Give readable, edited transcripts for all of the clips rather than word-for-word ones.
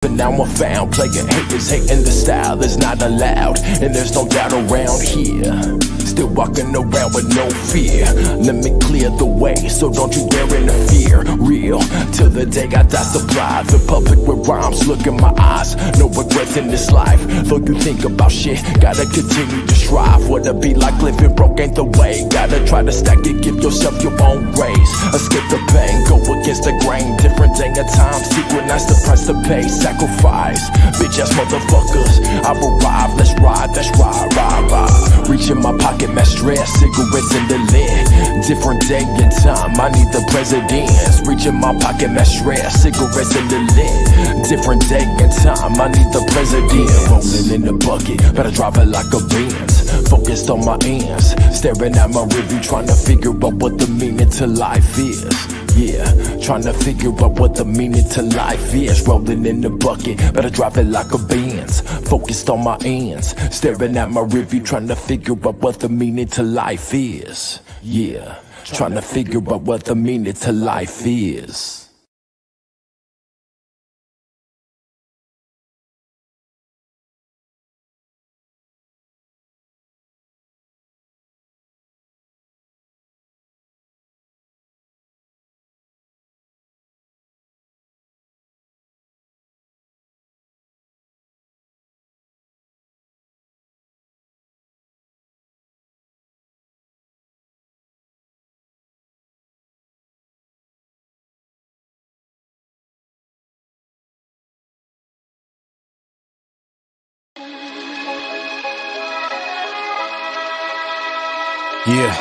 But now I'm found, playing haters, hating the style is not allowed. And there's no doubt around here, still walking around with no fear. Let me clear the way, so don't you dare interfere. Real, till the day I die supplied. The public with rhymes, look in my eyes. No regrets in this life, though you think about shit, gotta continue to strive. What it be like living broke ain't the way. Gotta try to stack it, give yourself your own raise. Escape the pain, go against the grain. Different day and time, synchronize the price to pay. Sacrifice, bitch ass motherfuckers, I've arrived, let's ride, ride. Reach in my pocket, my stress, cigarettes in the lid. Different day and time, I need the presidents. Reach in my pocket, my stress, cigarettes in the lid. Different day and time, I need the president. Rolling in the bucket, better drive it like a Benz. Focused on my ends, staring at my review, trying to figure out what the meaning to life is. Yeah, trying to figure out what the meaning to life is. Rolling in the bucket, better drive it like a Benz. Focused on my ends, staring at my review, trying to figure out what the meaning to life is. Yeah, trying to figure out what the meaning to life is. Yeah.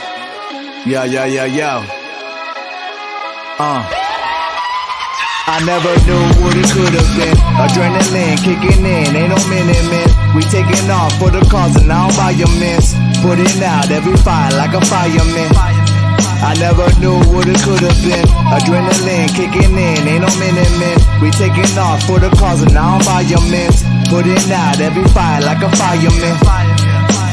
I never knew what it could have been. Adrenaline kicking in, ain't no minute. We taking off for the cause and now by your mints. Putting out every fire like a fireman. I never knew what it could have been. Adrenaline kicking in, ain't no minute. We taking off for the cause and now by your mints. Putting out every fire like a fireman.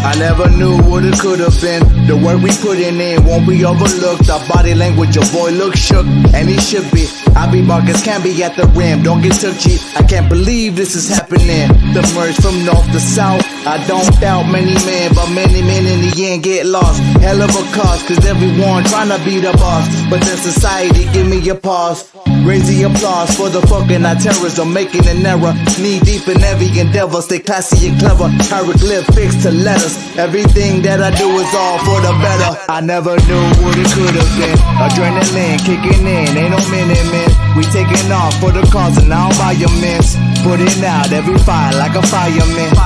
I never knew what it could have been. The work we putting in won't be overlooked. Our body language, your boy look shook, and he should be. I be Marcus, can't be at the rim, don't get too cheap. I can't believe this is happening. The merge from north to south, I don't doubt many men, but many men in the end get lost. Hell of a cause, cause everyone trying to be the boss. But then society, give me a pause. Raise the applause for the fucking terrorism, making an error. Knee deep in every endeavor, stay classy and clever. Hieroglyphics to letters. Everything that I do is all for the better. I never knew what it could have been. Adrenaline kicking in, ain't no minute. We taking off for the cause and now by your mints. Putting out every fire like a fireman.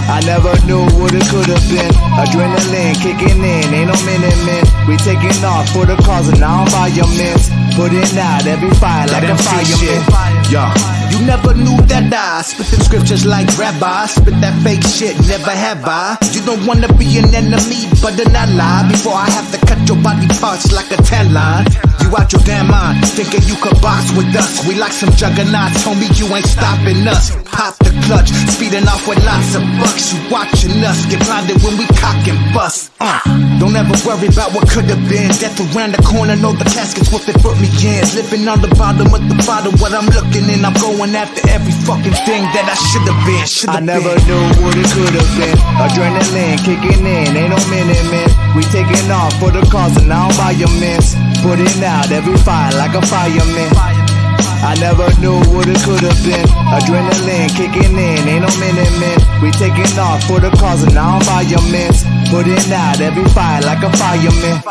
I never knew what it could have been. Adrenaline kicking in, ain't no minute. We taking off for the cause and now by your mints. Putting out every fire like a fireman. Yeah. You never knew that I spit them scriptures like rabbi. Spit that fake shit, never have I. You don't wanna be an enemy, but an ally. Before I have to cut your body parts like a tan line. You out your damn mind, thinking you could box with us. We like some juggernauts, homie, you ain't stopping us. Pop the clutch, speeding off with lots of bucks. You watching us, get blinded when we cock and bust. Don't ever worry about what could have been. Death around the corner, know the casket's what they put me in. Living on the bottom of the bottle, what I'm looking in, I'm going after every fucking thing that I should have been. I never knew what it could have been. Adrenaline kicking in, ain't no minute. We taking off for the cause and now by your mints. Putting out every fire like a fireman. I never knew what it could have been. Adrenaline kicking in, ain't no minute. We taking off for the cause and now by your mints. Putting out every fire like a fireman.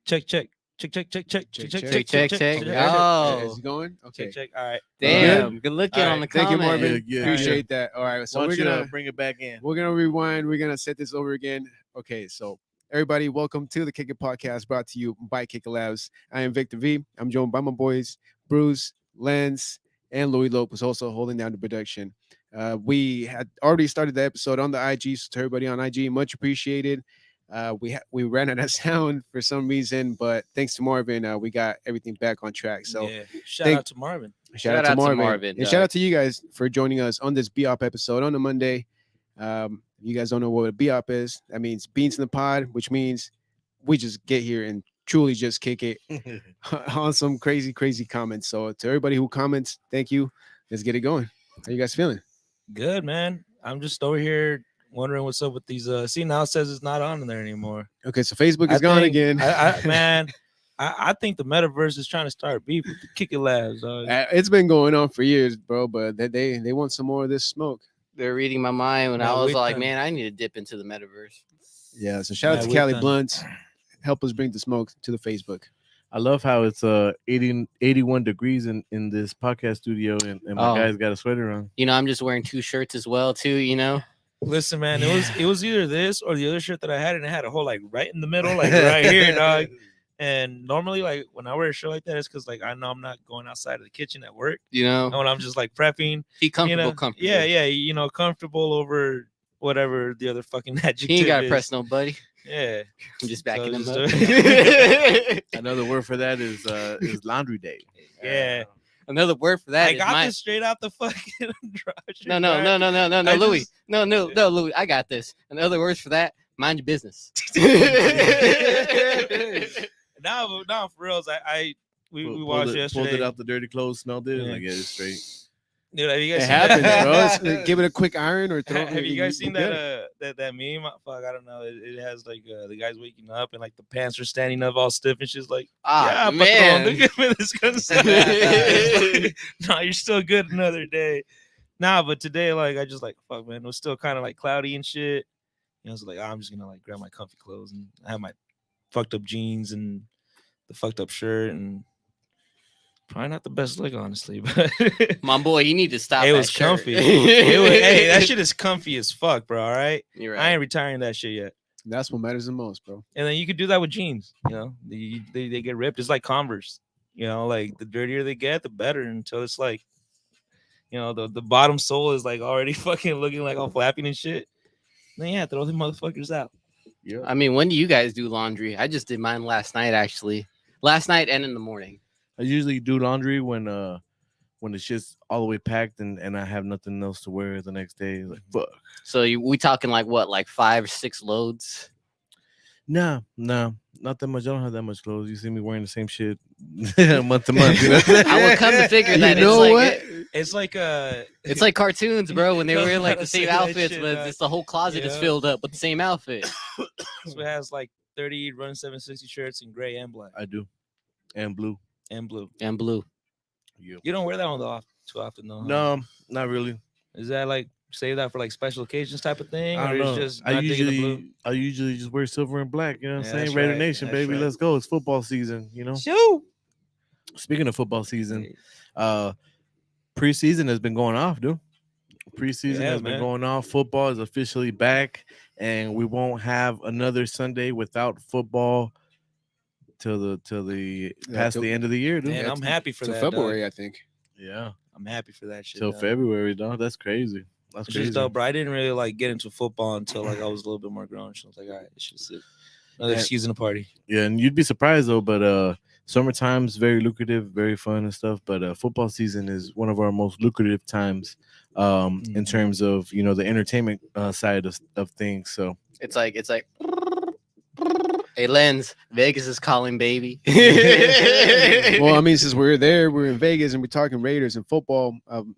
Check, check. Check, check, check, check, check, check, Check, check, check. check. Oh. Is it going? Okay. Check, check. All right. Damn. Good looking All on the right. Thank you, comment. Marvin. Yeah, Appreciate that. All right. So Why we're don't you gonna bring it back in? we're gonna rewind. We're gonna set this over again. Okay, so everybody, welcome to the Kick It Podcast brought to you by Kick It Labs. I am Victor V. I'm joined by my boys, Bruce, Lance, and Louis Lope was also holding down the production. We had already started the episode on the IG, so to everybody on IG, much appreciated. We ran out of sound for some reason, but thanks to Marvin, we got everything back on track. So yeah. Shout out to Marvin. shout out to Marvin. And shout out to you guys for joining us on this BOP episode on a Monday. You guys don't know what a BOP is. That means beans in the pod, which means we just get here and truly just kick it on some crazy, crazy comments. So to everybody who comments, thank you. Let's get it going. How you guys feeling? Good, man. I'm just over here wondering what's up with these. See, now it says it's not on there anymore. Okay, so Facebook is gone again. I think the metaverse is trying to start beef with the Kick It Labs. It's been going on for years, bro, but they want some more of this smoke. They're reading my mind when No, I was we like, done. man, I need to dip into the metaverse. Yeah, so shout out Yeah, to we've Cali done. Blunts. Help us bring the smoke to the Facebook. I love how it's 81 degrees in this podcast studio, and my Oh. guys got a sweater on. You know, I'm just wearing 2 shirts as well, too, you know? Listen, man, it was either this or the other shirt that I had, and it had a hole like right in the middle, like right here, dog. And normally, like when I wear a shirt like that, it's because like I know I'm not going outside of the kitchen at work. You know? And when I'm just like prepping, Be comfortable, comfortable. yeah, comfortable over whatever the other fucking adjective He ain't got to is. press nobody. Yeah, I'm just backing him just up. Another word for that is laundry day. yeah. Another word for that I is got my... this straight out the fucking dryer. No, I Louis. just- No, Louis. I got this. In other words for that, mind your business. Now, for reals, we Pulled watched it, yesterday. pulled it out the dirty clothes, smelled it, and Yeah. I get it straight. Dude, have you guys It seen happens, that? bro. Give it a quick iron or throw. Have you guys seen get that that meme? Fuck, I don't know. It has like the guys waking up and like the pants are standing up all stiff and she's like, Ah, yeah, man. patrón, déjame descansar." No, you're still good another day. Nah, but today, like, I just like, fuck, man, it was still kind of like cloudy and shit. I was like, I'm just gonna like grab my comfy clothes and I have my fucked up jeans and the fucked up shirt and probably not the best look, honestly, but My boy, you need to stop. it that was shirt. comfy. Hey, that shit is comfy as fuck, bro. All right, You're I right. ain't retiring that shit yet. That's what matters the most, bro. And then you could do that with jeans. You know, they get ripped. It's like Converse. You know, like the dirtier they get, the better. Until it's like, you know, the bottom sole is like already fucking looking like all flapping and shit. Then yeah, throw the motherfuckers out. Yeah. I mean, when do you guys do laundry? I just did mine last night, actually. Last night and in the morning. I usually do laundry when the shit's all the way packed and I have nothing else to wear the next day. Like fuck. So we talking like what, like 5 or 6 loads? No, not that much. I don't have that much clothes. You see me wearing the same shit month to month. You know? I would come to figure You that know it's what? like It's like it's like cartoons, bro. When they No, wear like gotta the say same that outfits, shit, but dog. it's the whole closet is Yeah. filled up with the same outfit. so it has like 30 Run 760 shirts in gray and black I do, and blue. and blue. And blue. Yeah. You don't wear that one too often, though. Huh? No, not really. Is that like save that for like special occasions type of thing, I or don't it's know. just not digging the blue? I usually just wear silver and black. You know what Yeah, I'm saying? that's Raider right. Nation, That's baby. right. Let's go. It's football season. You know. Shoot. Speaking of football season, preseason has been going off, dude. Preseason Yeah, has been man. going off. Football is officially back, and we won't have another Sunday without football till the past till- the end of the year, dude. Man, I'm happy for To that. February, Dog. I think. Yeah, I'm happy for that shit. till dog. February, dog. That's crazy. That's It's crazy. just dope, bro. I didn't really like get into football until like I was a little bit more grown. So I was like, all right, it's just another Yeah. excuse in the party. Yeah, and you'd be surprised though, but summertime's very lucrative, very fun and stuff. But football season is one of our most lucrative times in Mhm. terms of the entertainment side of things. So It's like hey Lens, Vegas is calling, baby. Well, I mean, since we're there, we're in Vegas, and we're talking Raiders and football.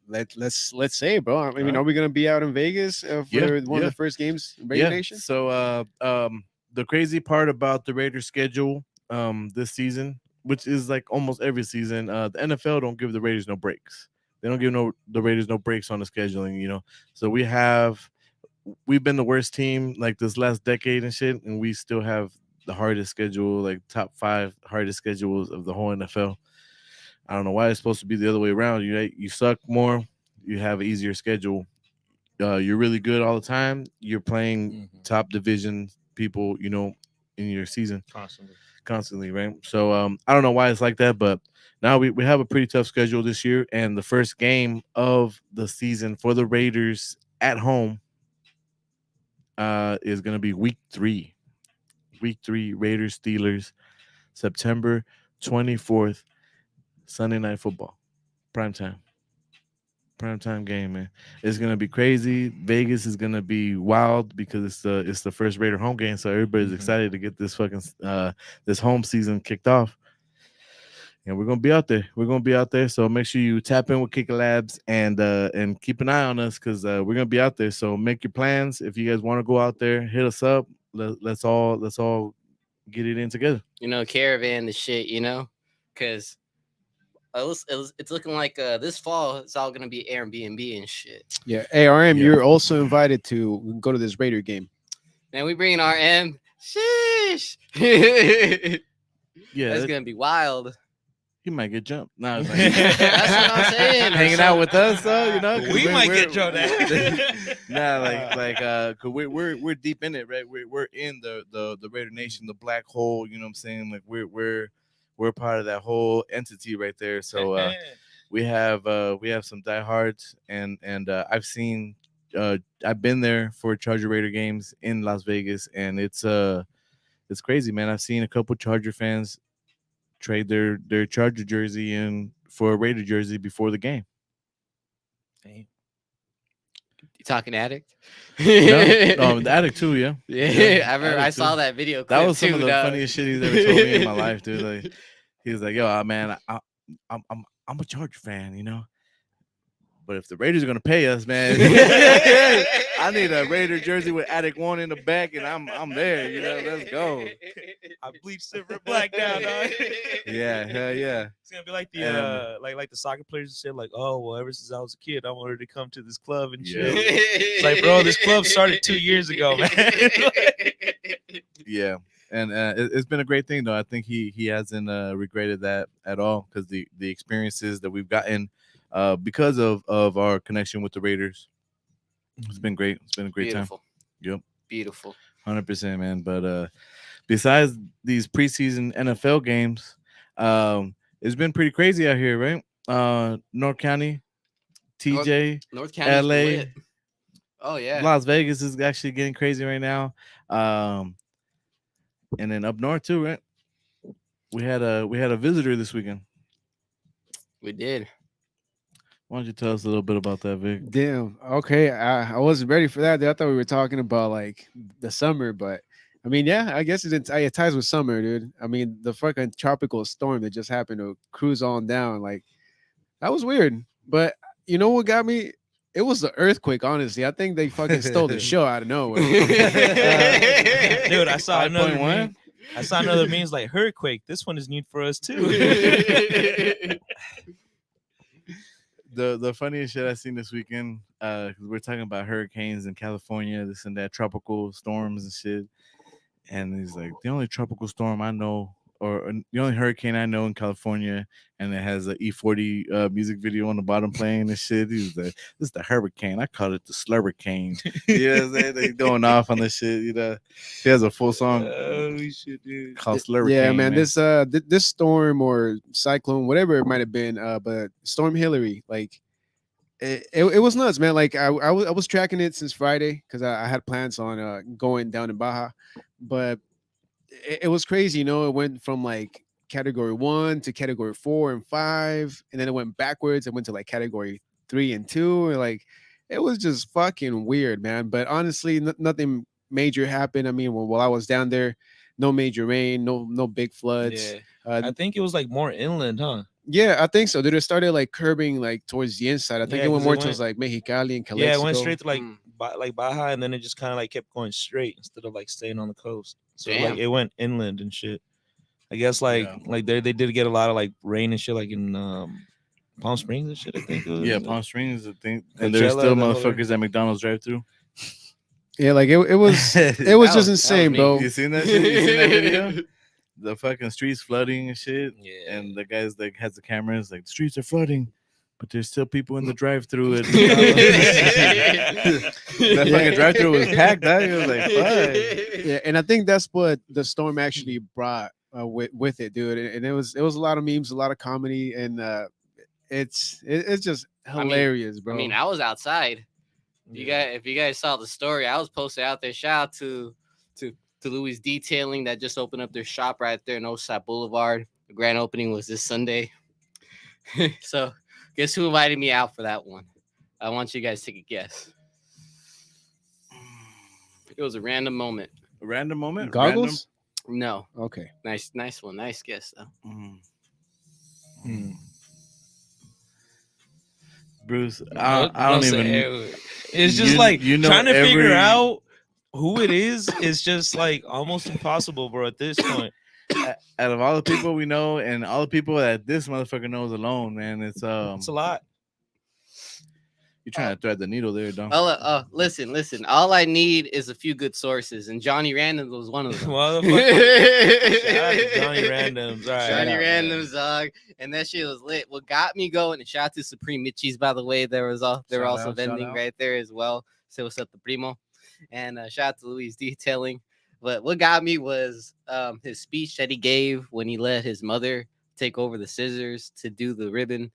Let's say, bro. I mean, are we gonna be out in Vegas for Yeah, one yeah. of the first games in Raider Nation? So the crazy part about the Raiders schedule this season, which is like almost every season, the NFL don't give the Raiders no breaks. They don't give the Raiders no breaks on the scheduling, So we've been the worst team like this last decade and shit, and we still have the hardest schedule, like top 5 hardest schedules of the whole NFL. I don't know why it's supposed to be the other way around. You suck more, you have an easier schedule. You're really good all the time. You're playing top division people, in your season constantly, right? So I don't know why it's like that, but now we have a pretty tough schedule this year, and the first game of the season for the Raiders at home is going to be week 3. Week 3, Raiders Steelers, September 24th, Sunday Night Football, prime time. Primetime game, man. It's gonna be crazy. Vegas is gonna be wild because it's the first Raider home game, so everybody's excited to get this fucking this home season kicked off. And we're gonna be out there. We're gonna be out there. So make sure you tap in with Kicker Labs and keep an eye on us because we're gonna be out there. So make your plans. If you guys want to go out there, hit us up. Let's all get it in together. Caravan the shit. Because. It's looking like this fall it's all gonna be Airbnb and shit. Yeah, ARM, you're also invited to go to this Raider game. Man, we bringing RM. Sheesh. Yeah, that's gonna be wild. He might get jumped. No, that's what I'm saying. Hanging out with us, though, we might get jumped. Cause we're deep in it, right? We're in the Raider Nation, the black hole. You know what I'm saying? Like we're part of that whole entity right there. So we have some diehards, and I've been there for Charger Raider games in Las Vegas, and it's crazy, man. I've seen a couple Charger fans trade their Charger jersey in for a Raider jersey before the game. Damn. You talking addict? No, the addict too, yeah. Yeah. I saw that video. That was some of the funniest shit he's ever told me in my life, dude. Like, he was like, "Yo, man, I'm a Charger fan, but if the Raiders are gonna pay us, man, I need a Raider jersey with Addict 1 in the back, and I'm there, let's go." I bleached silver black down, dog. Yeah, hell yeah. It's gonna be like the like the soccer players said, like, oh well, ever since I was a kid, I wanted to come to this club and shit. It's like, bro, this club started 2 years ago, man. Yeah. And it's been a great thing, though. I think he hasn't regretted that at all because the experiences that we've gotten because of our connection with the Raiders, it's been great. It's been a great time. Yep. Beautiful. 100%, man. But besides these preseason NFL games, it's been pretty crazy out here, right? North County, TJ, North County, LA. lit. Oh yeah. Las Vegas is actually getting crazy right now. And then up north too, right? We had a visitor this weekend. We did. Why don't you tell us a little bit about that, Vic? Damn. Okay, I wasn't ready for that. I thought we were talking about like the summer, but I mean, yeah, I guess it ties with summer, dude. I mean, the fucking tropical storm that just happened to cruise on down, like that was weird. But you know what got me? It was the earthquake, honestly. I think they fucking stole the show out of nowhere. Dude, I saw another meme. I saw another memes like Hurricane. This one is new for us too. The funniest shit I seen this weekend, because we're talking about hurricanes in California, this and that, tropical storms and shit. And he's like, the only tropical storm I know, or the only hurricane I know in California, and it has an E40 music video on the bottom playing and shit. He's like, this is the hurricane. I call it the slurricane. You know what I'm saying? They going off on the shit. He has a full song called Slurricane. Yeah, man. This storm or cyclone, whatever it might have been, but Storm Hillary, like it was nuts, man. Like I was tracking it since Friday because I had plans on going down in Baja, but it was crazy, it went from like category 1 to category 4 and 5, and then it went backwards. It went to like category 3 and 2, and like it was just fucking weird, man. But honestly, nothing major happened. I mean, while I was down there, no major rain, no big floods. Yeah. I think it was like more inland, huh? Yeah, I think so. Dude, it started like curbing like towards the inside. I think it went more towards like Mexicali and Calexico. Yeah, it went straight to like Baja, and then it just kind of like kept going straight instead of like staying on the coast. So like it went inland and shit. I guess like they did get a lot of like rain and shit like in Palm Springs and shit. I think it was. Yeah, Palm Springs, I think. And there's still motherfuckers at McDonald's drive-through. Yeah, like it was That just was insane, me. bro. You seen that shit? You seen that video? The fucking streets flooding and shit. Yeah. And the guys that has the cameras like the streets are flooding, but there's still people in the drive-through. That fucking drive-through was packed. That was like, fuck. Yeah, and I think that's what the storm actually brought with it, dude. And it was a lot of memes, a lot of comedy, and it's just mean- hilarious, bro. I mean, I was outside. If you guys saw the story, I was posted out there. Shout out to Louis Detailing that just opened up their shop right there in Oside Boulevard. The grand opening was this Sunday. So guess who invited me out for that one? I want you guys to take a guess. It was a random moment. A random moment. Goggles? No, Okay. nice one, nice guess though. Random. Bruce, I don't even. It's just you- like you know trying to figure every- out who it is just like almost impossible, bro. At this point, Out of all the people we know and all the people that this motherfucker knows alone, man, it's it's a lot. You're trying to thread the needle there, dog. Listen. All I need is a few good sources, and Johnny Random was one of them. Motherfucker. Shout out to Johnny Randoms. All right. Johnny Randoms, dog, and that shit was lit. What got me going, and shout out to Supreme Mitchie's, by the way. They were also Shout vending out. right there as well. So what's up, the primo? And shout out to Louis Detailing. But what got me was his speech that he gave when he let his mother take over the scissors to do the ribbon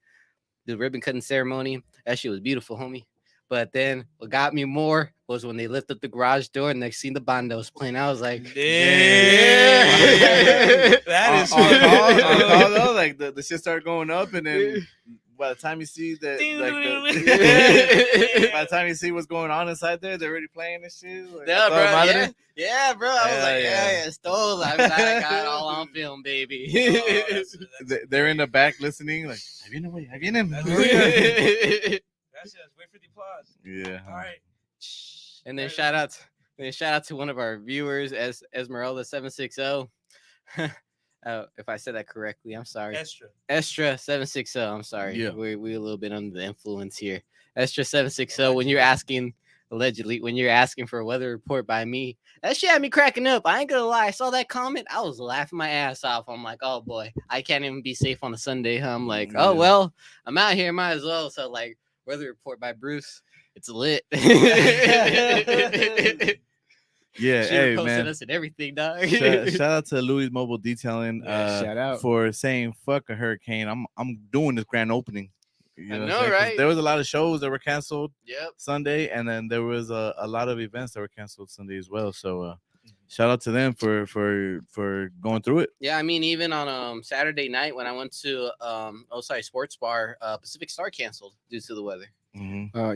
cutting ceremony. That shit was beautiful, homie. But then what got me more was when they lifted up the garage door and next scene the bando was playing. I was like, Yeah. That is on call, funny. though, like the shit started going up, and then by the time you see that, by the time you see what's going on inside there, they're already playing this shit. Like, Yeah, a bro. toda madre. Yeah, bro. I was Hell like, yeah. yeah, stole. I'm glad I got it all on film, baby. They're in the back listening, like, "Ahí viene, güey, ahí viene." Gracias. Wait for the applause. Yeah. All right. And then shout out to one of our viewers, Esmeralda 760. If I said that correctly, I'm sorry. Estra 760. I'm sorry. Yeah. We're a little bit under the influence here. Estra 760. When you're asking for a weather report by me, that shit had me cracking up. I ain't gonna lie. I saw that comment. I was laughing my ass off. I'm like, oh boy, I can't even be safe on a Sunday. Huh? I'm like, oh well, I'm out here, might as well. So like, weather report by Bruce. It's lit. Yeah, Should've hey posted man. us and everything, dog. Shout out to Louis Mobile Detailing shout out. for saying fuck a hurricane. I'm doing this grand opening. You I what I'm know, saying? 'Cause right? There was a lot of shows that were canceled Yep. Sunday, and then there was a lot of events that were canceled Sunday as well. So shout out to them for going through it. Yeah, I mean, even on Saturday night when I went to Sports Bar, Pacific Star canceled due to the weather.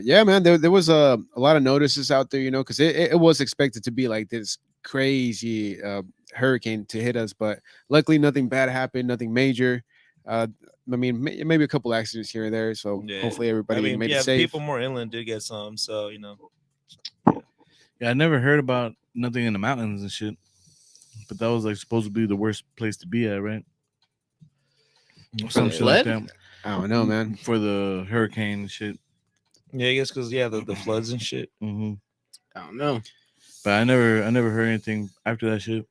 Yeah, man, there was a lot of notices out there, because it was expected to be like this crazy hurricane to hit us, but luckily nothing bad happened, nothing major. I mean, maybe a couple accidents here and there, so Yeah. hopefully everybody made it the safe. people more inland did get some, so Yeah, I never heard about nothing in the mountains and shit, but that was like supposed to be the worst place to be at, right? Some shit like flood? that. I don't know, man. For the hurricane and shit. Yeah, I guess because the floods and shit. Mm-hmm. I don't know. But I never heard anything after that shit.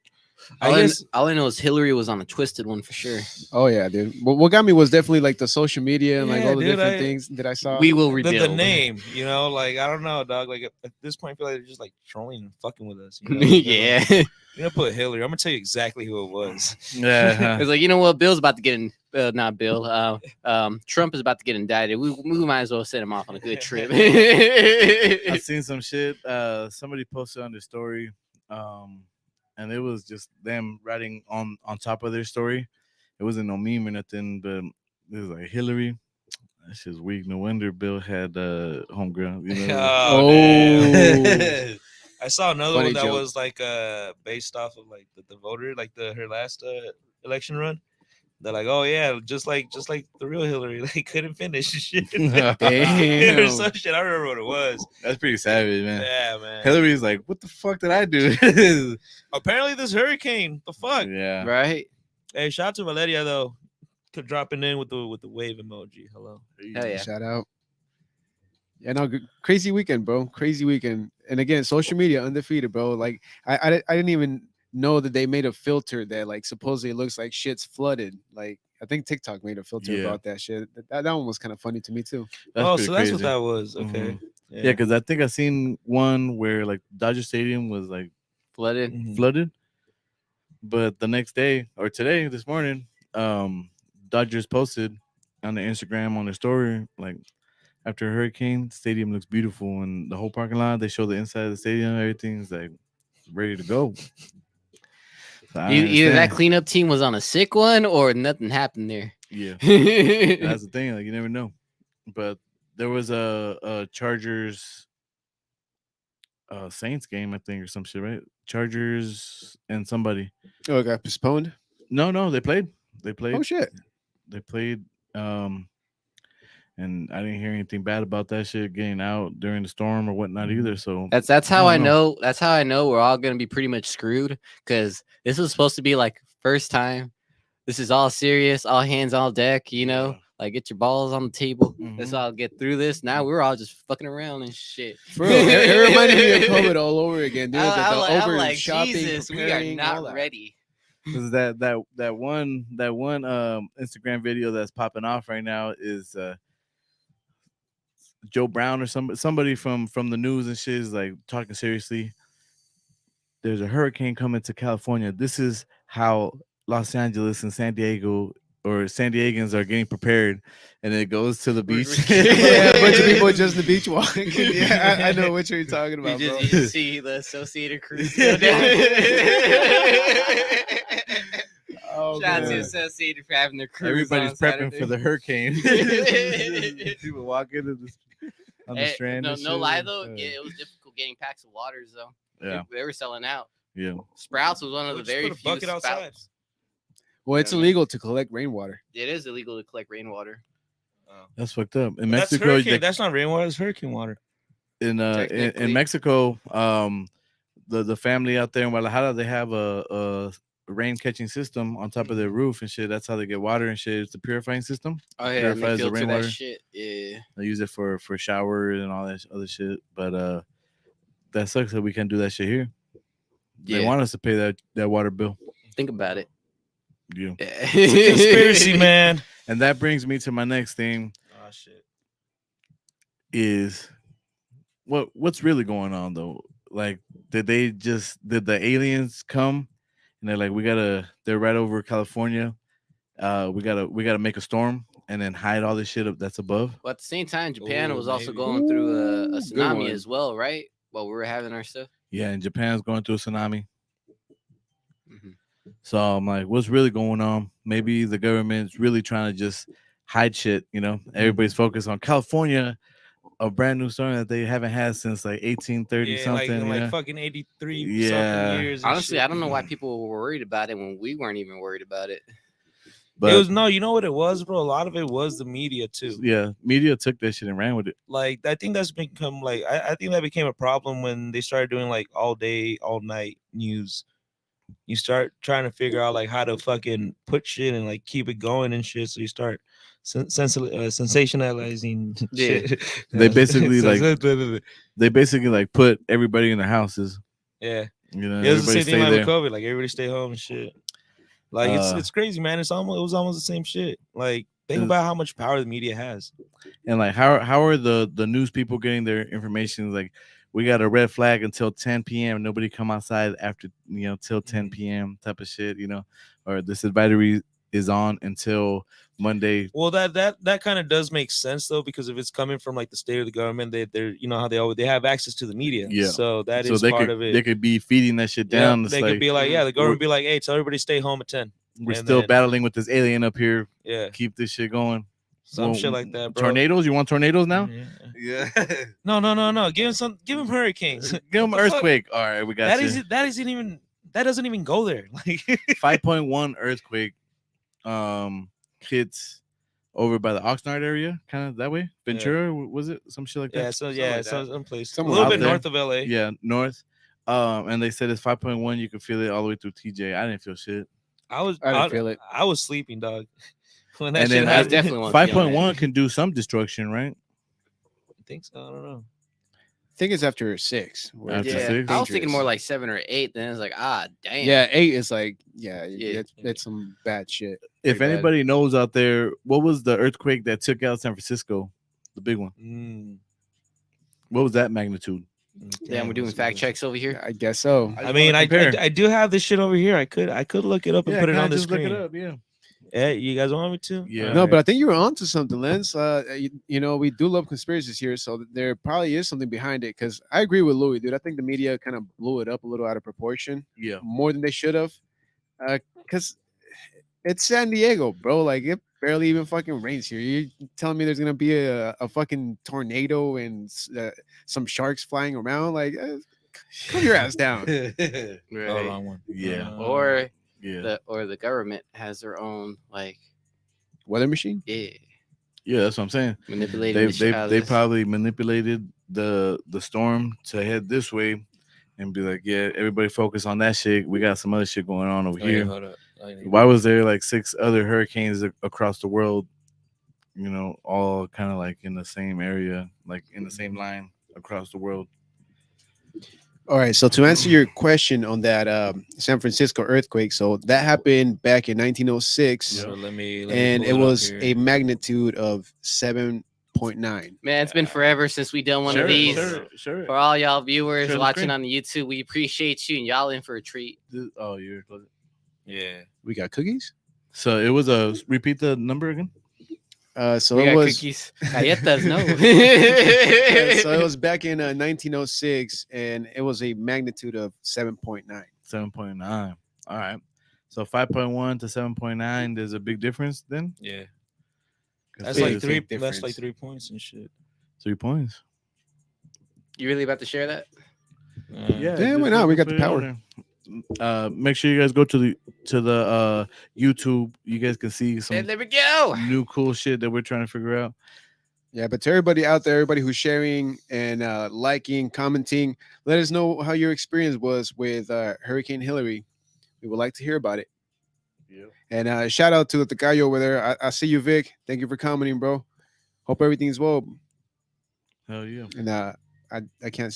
All guess- I know is Hillary was on a twisted one for sure. Oh yeah, dude. What got me was definitely like the social media and like Yeah, all the dude, different I- things that I saw. We will The reveal name, like I don't know, dog. Like at this point, I feel like they're just like trolling and fucking with us. Yeah. You're gonna put Hillary. I'm gonna tell you exactly who it was. Yeah. It's like, you know what? Bill's about to get in. Not Bill. Trump is about to get indicted. We might as well send him off on a good trip. I've seen some shit. Somebody posted on their story, and it was just them writing on top of their story. It wasn't no meme or nothing, but it was like Hillary. That shit's weak. No wonder Bill had homegrown. You know? Oh. damn. I saw another Funny one that joke. was like based off of like the voter, like her last election run. They're like, oh yeah, just like the real Hillary, like couldn't finish shit. or Damn. some shit. I don't remember what it was. That's pretty savage, man. Yeah, man. Hillary's like, what the fuck did I do? Apparently this hurricane. The fuck. Yeah. Right? Hey, shout out to Valeria though, dropping in with the wave emoji. Hello. Hell yeah. Shout out. Yeah, no, crazy weekend, bro. Crazy weekend. And again, social media undefeated, bro. Like I didn't even know that they made a filter that like supposedly looks like shit's flooded. Like I think TikTok made a filter Yeah. about that shit. That one was kind of funny to me too. That's Oh, pretty so crazy. that's what that was. Okay. Mhm. Yeah, because I think I seen one where like Dodger Stadium was like Flooded. Mhm. flooded, but the next day or today, this morning, Dodgers posted on their Instagram on their story like after a hurricane, stadium looks beautiful, and the whole parking lot. They show the inside of the stadium, everything's like ready to go. So I Either that understand. cleanup team was on a sick one or nothing happened there. Yeah, That's that's the thing. Like you never know. But there was a Chargers Saints game, I think, or some shit, right? Chargers and somebody. Oh, it got postponed. No, they played. They played. Oh shit. They played. And I didn't hear anything bad about that shit getting out during the storm or whatnot either. So how I don't know. That's how I know we're all gonna be pretty much screwed because this was supposed to be like first time. This is all serious, all hands on deck. You know, Yeah. like get your balls on the table. Let's Mhm. all get through this. Now we're all just fucking around and shit. For real, it reminded me of COVID all over again, dude. I'm like, shopping, Jesus, we are preparing, all not that. ready. Because that one Instagram video that's popping off right now is Joe Brown or somebody from the news and shit is like talking seriously. There's a hurricane coming to California. This is how Los Angeles and San Diego or San Diegans are getting prepared, and it goes to the beach. Yeah, a bunch of people just the beach walking. Yeah, I know what you're talking You about, bro. just see the Associated Crews go down. Oh, Shout out to man. Associated for having their cruise. Everybody's on prepping Saturday. for the hurricane. People walking on the Hey, strand. no and no shit. lie though, it was difficult getting packs of waters though. Yeah, They were selling out. yeah. Sprouts was one of We'll the just very put a few bucket outside. sprouts. Well, it's Yeah, man. illegal to collect rainwater. It is illegal to collect rainwater. That's fucked up. In That's Mexico, hurricane. That's not rainwater. It's hurricane water. in Technically. Mexico, the family out there in Guadalajara, they have a rain catching system on top of their roof and shit. That's how they get water and shit. It's the purifying system. Oh yeah, and they Purifies the filter that rainwater. shit. Yeah. They use it for showers and all that other shit. But that sucks that we can't do that shit here. They Yeah. want us to pay that water bill. Think about it. Yeah. Conspiracy, man. And that brings me to my next thing Oh shit. is what's really going on though? Like, did the aliens come and they're like, they're right over California. We gotta make a storm and then hide all this shit up that's above. But at the same time, Japan Ooh, was also maybe. going through a Ooh, good tsunami one. as well, right? While we were having our stuff. Yeah, and Japan's going through a tsunami. Mhm. So I'm like, what's really going on? Maybe the government's really trying to just hide shit, you know? Everybody's focused on California, a brand new storm that they haven't had since like 1830 Yeah, something. like in you like know? fucking 83 Yeah. something years. and Honestly, shit. I don't know why people were worried about it when we weren't even worried about it. But It was no, you know what it was, bro. A lot of it was the media too. yeah, media took that shit and ran with it. Like I think that's become like I think that became a problem when they started doing like all day, all night news. You start trying to figure out like how to fucking put shit and like keep it going and shit. So you start sensationalizing Yeah. shit. They basically like put everybody in their houses. yeah. You know, It was the everybody same thing stay like there. with COVID. Like everybody stay home and shit. Like it's crazy, man. It was almost the same shit. Like think about how much power the media has. And like how are the news people getting their information? Like, we got a red flag until 10 p.m. Nobody come outside after till 10 p.m. type of shit, or this advisory is on until Monday. Well, that kind of does make sense though, because if it's coming from like the state or the government, they're how they have access to the media. Yeah. So that So is they part could of it. they could be feeding that shit Yeah, down. It's they like, could be like, the government be like, hey, tell everybody stay home at 10. we're and still then- battling with this alien up here. Yeah, Keep this shit going. some shit like that, bro. Tornadoes? You want tornadoes now? Yeah. Yeah. No. Give him hurricanes. Give them What the fuck? earthquake. All right, we got That you. doesn't even go there. Like 5.1 earthquake hits over by the Oxnard area, kind of that way. Ventura, was it? Some shit like that? some place. Somewhere a little out bit there. north of LA. Yeah, north. And they said it's 5.1. You can feel it all the way through TJ. I didn't feel shit. I didn't feel it. I was sleeping, dog. When that And shit then I happened. definitely wasn't feeling 5.1 can do some destruction, right? think so. I don't know. I think it's after 6. where After it's, Yeah, like, 6? I was thinking more dangerous. like 7 or 8. Then it's like, damn. Yeah, 8 is like Yeah. it's some bad shit. If Pretty bad. anybody knows out there, what was the earthquake that took out San Francisco? The big one. What was that magnitude? Damn, we're doing fact checks over here. I guess so. I mean, I do have this shit over here. I could look it up and Yeah, put it kinda on the just screen. look it up. Yeah. Yeah, you guys want me to? Yeah. No, but I think you were onto something, Lens. You know, we do love conspiracies here, so there probably is something behind it. Because I agree with Louis, dude. I think the media kind of blew it up a little out of proportion, Yeah. more than they should have. Because it's San Diego, bro. Like it barely even fucking rains here. You're telling me there's gonna be a fucking tornado and some sharks flying around? Like, calm your ass down. Right. Oh, wrong one. Yeah. Or Yeah. the government has their own like Weather machine. yeah Yeah, that's what I'm saying. manipulating. They probably manipulated the storm to head this way and be like, yeah, everybody focus on that shit. We got some other shit going on over here. Hold up. Why was there like 6 other hurricanes across the world? You know, all kind of like in the same area, like in the same line across the world. All right. So to answer your question on that San Francisco earthquake, so that happened back in 1906, So let me and pull it up was here. a magnitude of 7.9. Man, it's been forever since we done one of these. Sure. For all y'all viewers Share the watching screen. on the YouTube, we appreciate you and y'all in for a treat. Oh, you're close. Yeah. We got cookies. So it was a repeat the number again. So We it got was. cookies. Galletas, no. So it was back in 1906, and it was a magnitude of 7.9. 7.9. All right. So 5.1 to 7.9. There's a big difference then. Yeah. 'Cause That's they like just- three. big That's like difference. 3 points and shit. 3 points. You really about to share that? Yeah, just why not? We put got the it on power. there. Make sure you guys go to the YouTube. You guys can see some And there we go. new cool shit that we're trying to figure out. Yeah, but to everybody out there, everybody who's sharing and liking, commenting, let us know how your experience was with Hurricane Hillary. We would like to hear about it. Yeah. And shout out to the guy over there. I see you, Vic. Thank you for commenting, bro. Hope everything's well. Hell yeah. And I can't.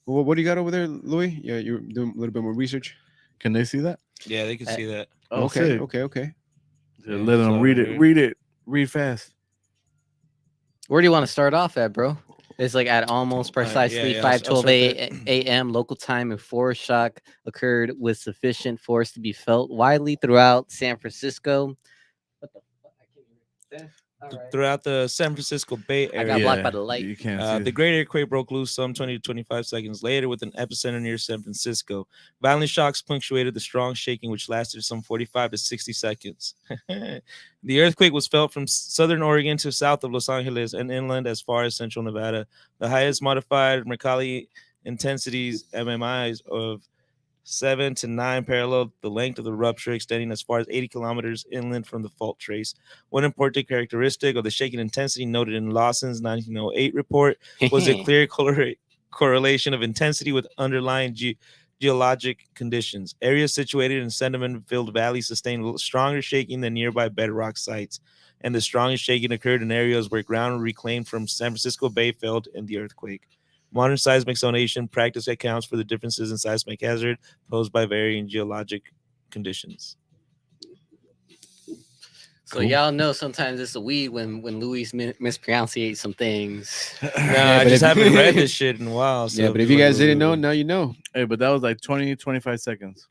What do you got over there, Louis? Yeah, you're doing a little bit more research. Can they see that? Yeah, they can see that. Oh, okay, sick. okay. Yeah, Yeah, let it's them over read here. it. Read it. Read fast. Where do you want to start off at, bro? It's like at almost precisely yeah, I'll 5:12 start there. a.m. local time, and foreshock occurred with sufficient force to be felt widely throughout San Francisco. What the fuck? I can't even. All right. Throughout the San Francisco Bay I Area. got blocked by the light. You can't see The it. great earthquake broke loose some 20 to 25 seconds later with an epicenter near San Francisco. Violent shocks punctuated the strong shaking, which lasted some 45 to 60 seconds. The earthquake was felt from southern Oregon to south of Los Angeles and inland as far as central Nevada. The highest modified Mercalli intensities MMIs of 7 to 9 paralleled the length of the rupture, extending as far as 80 kilometers inland from the fault trace. One important characteristic of the shaking intensity noted in Lawson's 1908 report was a clear correlation of intensity with underlying geologic conditions. Areas situated in sediment-filled valleys sustained stronger shaking than nearby bedrock sites, and the strongest shaking occurred in areas where ground reclaimed from San Francisco Bay fell in the earthquake. Modern seismic zonation practice accounts for the differences in seismic hazard posed by varying geologic conditions. So y'all know sometimes it's a weed when Louis mispronunciates some things. No, Yeah, I but just if- haven't read this shit in a while. So Yeah, but if it's you like, guys didn't know, now you know. Hey, but that was like 20, 25 seconds.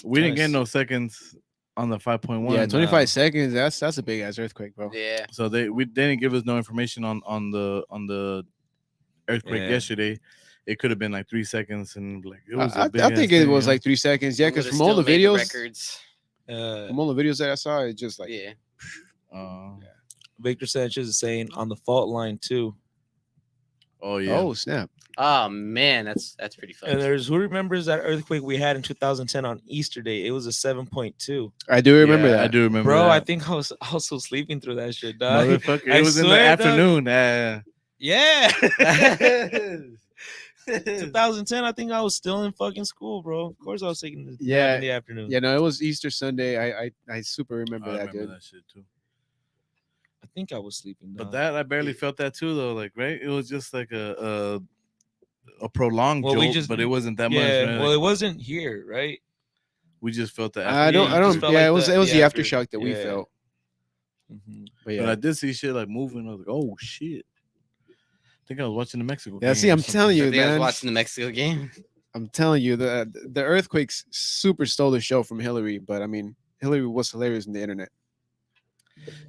We didn't get Nice. no seconds on the 5.1. Yeah, 25 seconds. That's a big ass earthquake, bro. Yeah. So they didn't give us no information on the earthquake Yeah. yesterday. It could have been like 3 seconds, and like it was. I think it was like 3 seconds. Yeah, because from all the videos, records. from all the videos that I saw, it just like Yeah. Victor Sanchez is saying on the fault line too. Oh yeah. oh snap. Oh man, that's pretty fun. And there's who remembers that earthquake we had in 2010 on Easter Day? It was a 7.2. I do remember Yeah, that. I do remember. Bro, I that. think I was also sleeping through that shit, dog. Motherfucker, I it was in the swear, dog. afternoon. Yeah. 2010, I think I was still in fucking school, bro. Of course, I was taking the nap in the afternoon. Yeah, no, it was Easter Sunday. I super remember I that, remember dude. that shit too. I think I was sleeping. But dog. that I barely felt that too though. Like right, it was just like a prolonged Well, we jolt, just but it wasn't that much. yeah. Right? Well, Like, it wasn't here, right? we just felt the I after. don't. you I just don't. felt Yeah, like it was the after- aftershock that we yeah. felt. Mhm. But But yeah, I did see shit like moving. I was like, oh shit. I think I was watching the Mexico. yeah. game See, or I'm something. telling I you, think I was man. watching the Mexico game. I'm telling you, the earthquakes super stole the show from Hillary. But I mean, Hillary was hilarious on the internet.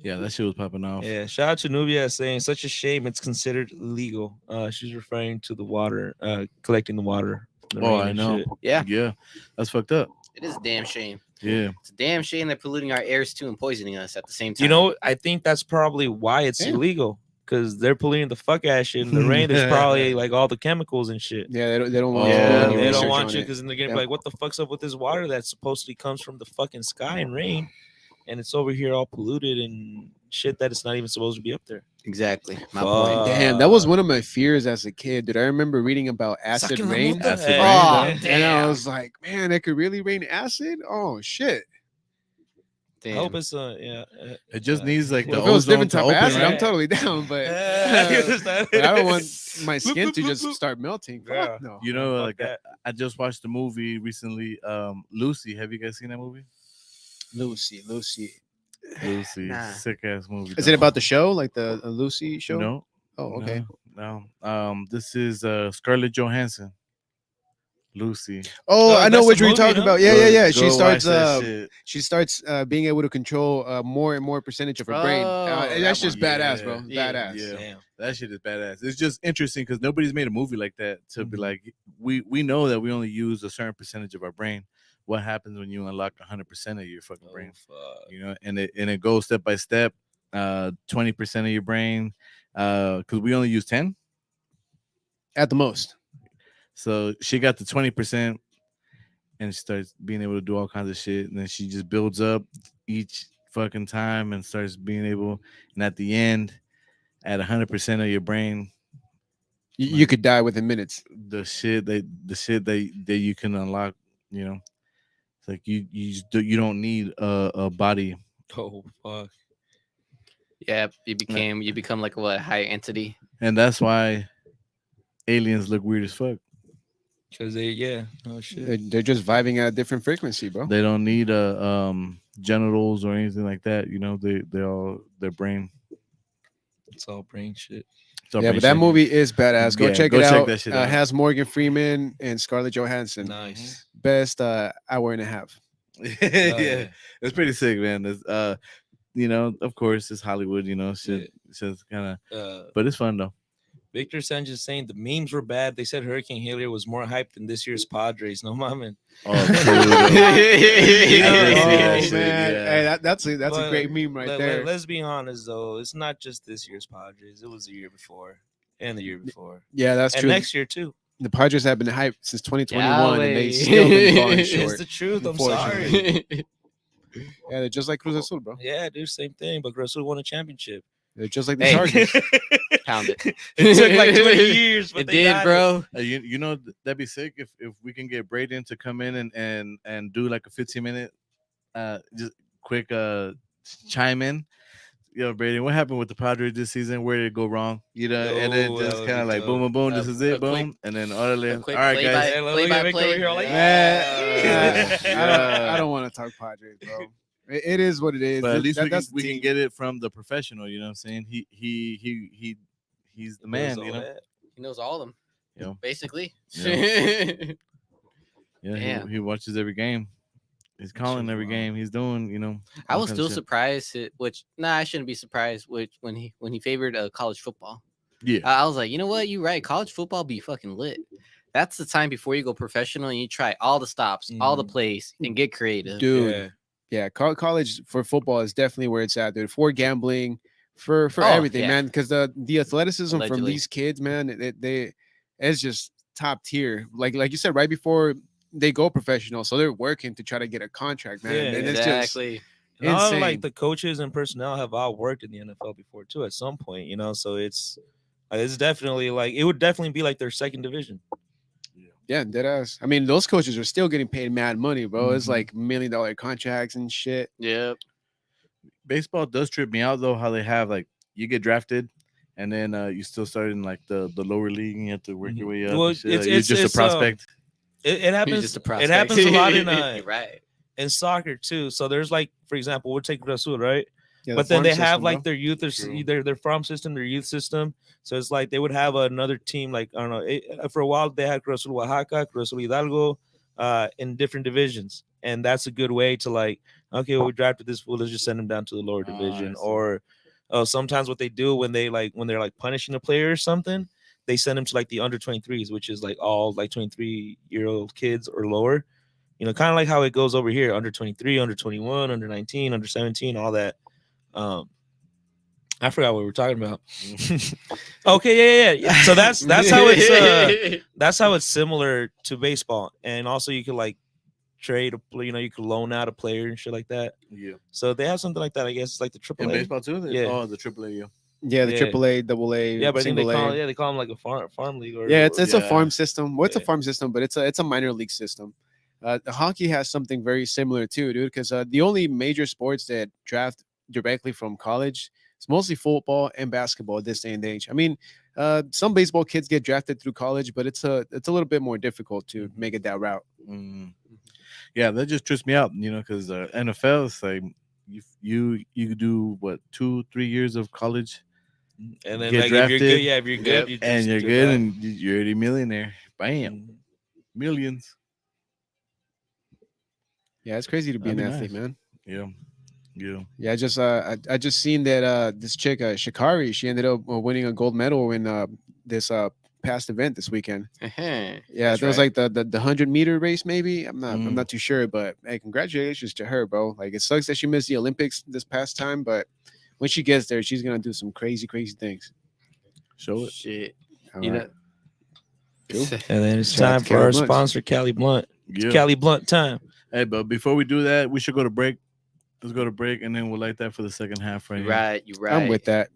Yeah, that shit was popping off. Yeah, shout out to Nubia saying such a shame it's considered illegal. She's referring to the water, collecting the water. The Oh, rain I and know. shit. Yeah, Yeah, that's fucked up. it is a damn shame. Yeah, It's a damn shame they're polluting our airs too and poisoning us at the same time. You know, I think that's probably why it's Yeah. illegal because they're polluting the fuck out of shit in the rain. There's probably like all the chemicals and shit. Yeah, they don't want Oh, to do yeah, any they research don't want on you it. because then they're gonna Yeah. be like, "What the fuck's up with this water that supposedly comes from the fucking sky and rain, and it's over here all polluted and shit that it's not even supposed to be up there." Exactly. My Fuck. point. Damn, that was one of my fears as a kid, dude. I remember reading about acid Saquen la rain. mota. Acid Hey, rain, Oh, man. And I damn. was like, man, it could really rain acid? Oh shit. I Damn. hope it's yeah. it just needs like Well, the if it was ozone different to type of open, acid, I'm right? totally down, but, Yeah. but I don't want my Bloop, skin bloop, to bloop, just bloop. start melting. Fuck Yeah. no. You know, Fuck like that. I just watched the movie recently, Lucy. Have you guys seen that movie? Lucy. Lucy, Nah. sick ass movie. Is dog. it about the show, like the Lucy show? No. Oh, okay. No. This is Scarlett Johansson. Lucy. Oh, Oh, I know that's what the you're movie, talking no? about. Yeah, Go- yeah, yeah. go She starts. watch that shit. She starts being able to control more and more percentage of her brain. Oh, That's that just one. badass, Yeah. bro. Yeah. Badass. Yeah. Damn. That shit is badass. It's just interesting because nobody's made a movie like that to be Mhm. like we know that we only use a certain percentage of our brain. What happens when you unlock 100% of your fucking Oh, brain? fuck. You know, and it goes step by step. 20% of your brain, because we only use 10. At the most. So she got the 20% and she starts being able to do all kinds of shit. And then she just builds up each fucking time and starts being able. And at the end, at 100% of your brain, You could die within minutes. the shit that you can unlock, you know, it's like you don't need a body. Oh fuck. Yeah, you become like a higher entity. And that's why aliens look weird as fuck. Cause oh shit. They're just vibing at a different frequency, bro. They don't need genitals or anything like that. You know, they all their brain. It's all brain shit. It's all Yeah, brain but that shit. movie is badass. Go Yeah, check go it check out. that shit out. Has Morgan Freeman and Scarlett Johansson. Nice. Best hour and a half. Yeah, it's pretty sick, man. It's you know, of course, it's Hollywood. You know, shit. It's just kind of, but it's fun though. Victor Sanchez saying the memes were bad. They said Hurricane Hillary was more hyped than this year's Padres. No mamen. Oh, you know, Oh, man. Hey, that's a But great meme right there. Let's be honest though, it's not just this year's Padres. It was the year before and the year before. Yeah, that's And true. next year too. The Padres have been hyped since 2021, and they still been falling It's short. It's the truth. I'm Unfortunately. sorry. Yeah, they're just like Cruz Azul, bro. Yeah, dude, same thing. But Russell won a championship. They're just like the Hey. Chargers. Pound it. It took like 20 years, but It they did, got bro. You know that'd be sick if we can get Braden to come in and do like a 15-minute just quick chime in. Yo, Braden, what happened with the Padres this season? Where did it go wrong? You know, and then Oh, that just would kind of be like boom, dope. boom, boom. This is it, a quick- boom, and then all right, quick guys. play-by- Hey, look at play-by-play. Victor over here, like, I don't want to talk Padres, bro. It is what it is. But at least That's we the can team. get it from the professional. You know what I'm saying? He's the man. Knows You all know. that. He knows all of them. Yeah. Basically. Yeah, Damn. he watches every game. He's calling shit's every wild. game. He's doing, you know. I all was kinds of still shit. surprised, I shouldn't be surprised when he favored college football. Yeah. I was like, you know what, you're right. College football be fucking lit. That's the time before you go professional and you try all the stops, all the plays, and get creative. Dude. Yeah. Yeah, college for football is definitely where it's at, dude. For gambling, for Oh, everything, yeah. man. Because the athleticism from Allegedly. these kids, man, it's just top tier. Like you said, right before they go professional, so they're working to try to get a contract, man. Yeah, and it's just Exactly. And all insane. like the coaches and personnel have all worked in the NFL before too at some point, you know. So it's definitely like it would definitely be like their second division. yeah, dead ass. I mean, those coaches are still getting paid mad money, bro. It's Mhm. like $1 million contracts and shit. Yep. Baseball does trip me out though. How they have like you get drafted, and then you still start in like the lower league, and you have to work your way up. Well, and shit. it's- Like, you're it's- just it's, a prospect. It You're happens. just a It prospect. happens a lot in You're right. in soccer too. So there's like, for example, we'll take Rasul, right? Yeah, But then farm they have system, like bro. their youth, True. their farm system, their youth system. So it's like they would have another team, like I don't know. For a while they had Cruz Azul Oaxaca, Cruz Azul Hidalgo, in different divisions, and that's a good way to like, okay, well, we drafted this fool, let's just send him down to the lower Ah, I division. see. Or sometimes what they do when they're like punishing a player or something, they send them to like the under 23s, which is like all like 23-year-old kids or lower. You know, kind of like how it goes over here, under 23, under 21, under 19, under 17, all that. I forgot what we were talking about. Okay, yeah. So that's how it's similar to baseball, and also you could like trade a play, you could loan out a player and shit like that. Yeah. So they have something like that, I guess. It's like the In AAA. baseball too. Yeah. Oh, the AAA. Yeah. Yeah, the Yeah. AAA, AA, Yeah, but I think they single call A. they call them like a farm league. Or Yeah, it's a Yeah. farm system. Well, it's a Yeah. farm system, but it's a minor league system. The hockey has something very similar too, dude. Because the only major sports that draft directly from college, it's mostly football and basketball at this day and age. I mean, some baseball kids get drafted through college, but it's a little bit more difficult to make it that route. Mm. Yeah, that just trips me out, because NFL is like you do what 2-3 years of college, and then get like drafted, if you're good, you and just you're do good, that. and you're already a millionaire. Bam, Mhm. millions. Yeah, it's crazy to be That'd an be athlete, nice. man. Yeah, yeah. Yeah, I just seen that this chick Shikari, she ended up winning a gold medal in this past event this weekend. Yeah, That's there was right. like the 100-meter race, maybe. I'm Mm. not too sure, but hey, congratulations to her, bro. Like it sucks that she missed the Olympics this past time, but when she gets there, she's gonna do some crazy things. Show it. Shit. All You right. know. Cool. And then it's Shout out time to for Cali our Blunt. sponsor, Cali Blunt. Yeah. It's Cali Blunt time. Hey, but before we do that, we should go to break. Let's go to break, and then we'll light that for the second half, right? You're here. right. You're right. I'm with that.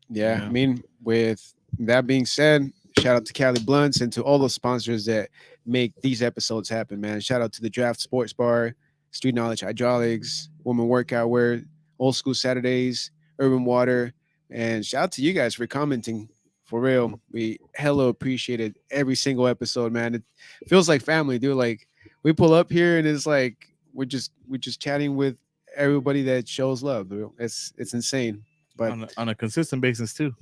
Yeah, Yeah. I mean, with that being said, shout out to Cali Blunts and to all the sponsors that make these episodes happen, man. Shout out to the Draft Sports Bar, Street Knowledge Hydraulics, Woman Workout Wear, Old School Saturdays, Urban Water, and shout out to you guys for commenting. For real, we hella appreciated every single episode, man. It feels like family, dude. Like we pull up here and it's like we're just chatting with everybody that shows love. Dude. It's insane. But on a consistent basis too.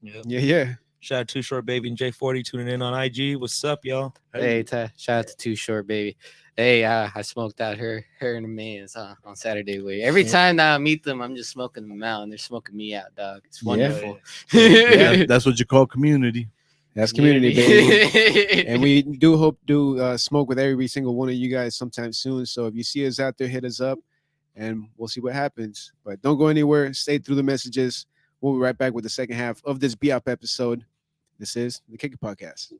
yeah. Shout out to Short Baby and J40 tuning in on IG. What's up, y'all? Hey, shout out to Too Short Baby. Hey, I smoked out her and the man's on Saturday. Every time that I meet them, I'm just smoking them out, and they're smoking me out, dog. It's wonderful. Yeah, that's what you call community. That's community, baby. And we do hope to smoke with every single one of you guys sometime soon. So if you see us out there, hit us up and we'll see what happens. But don't go anywhere. Stay through the messages. We'll be right back with the second half of this BOP episode. This is the Kick It Podcast.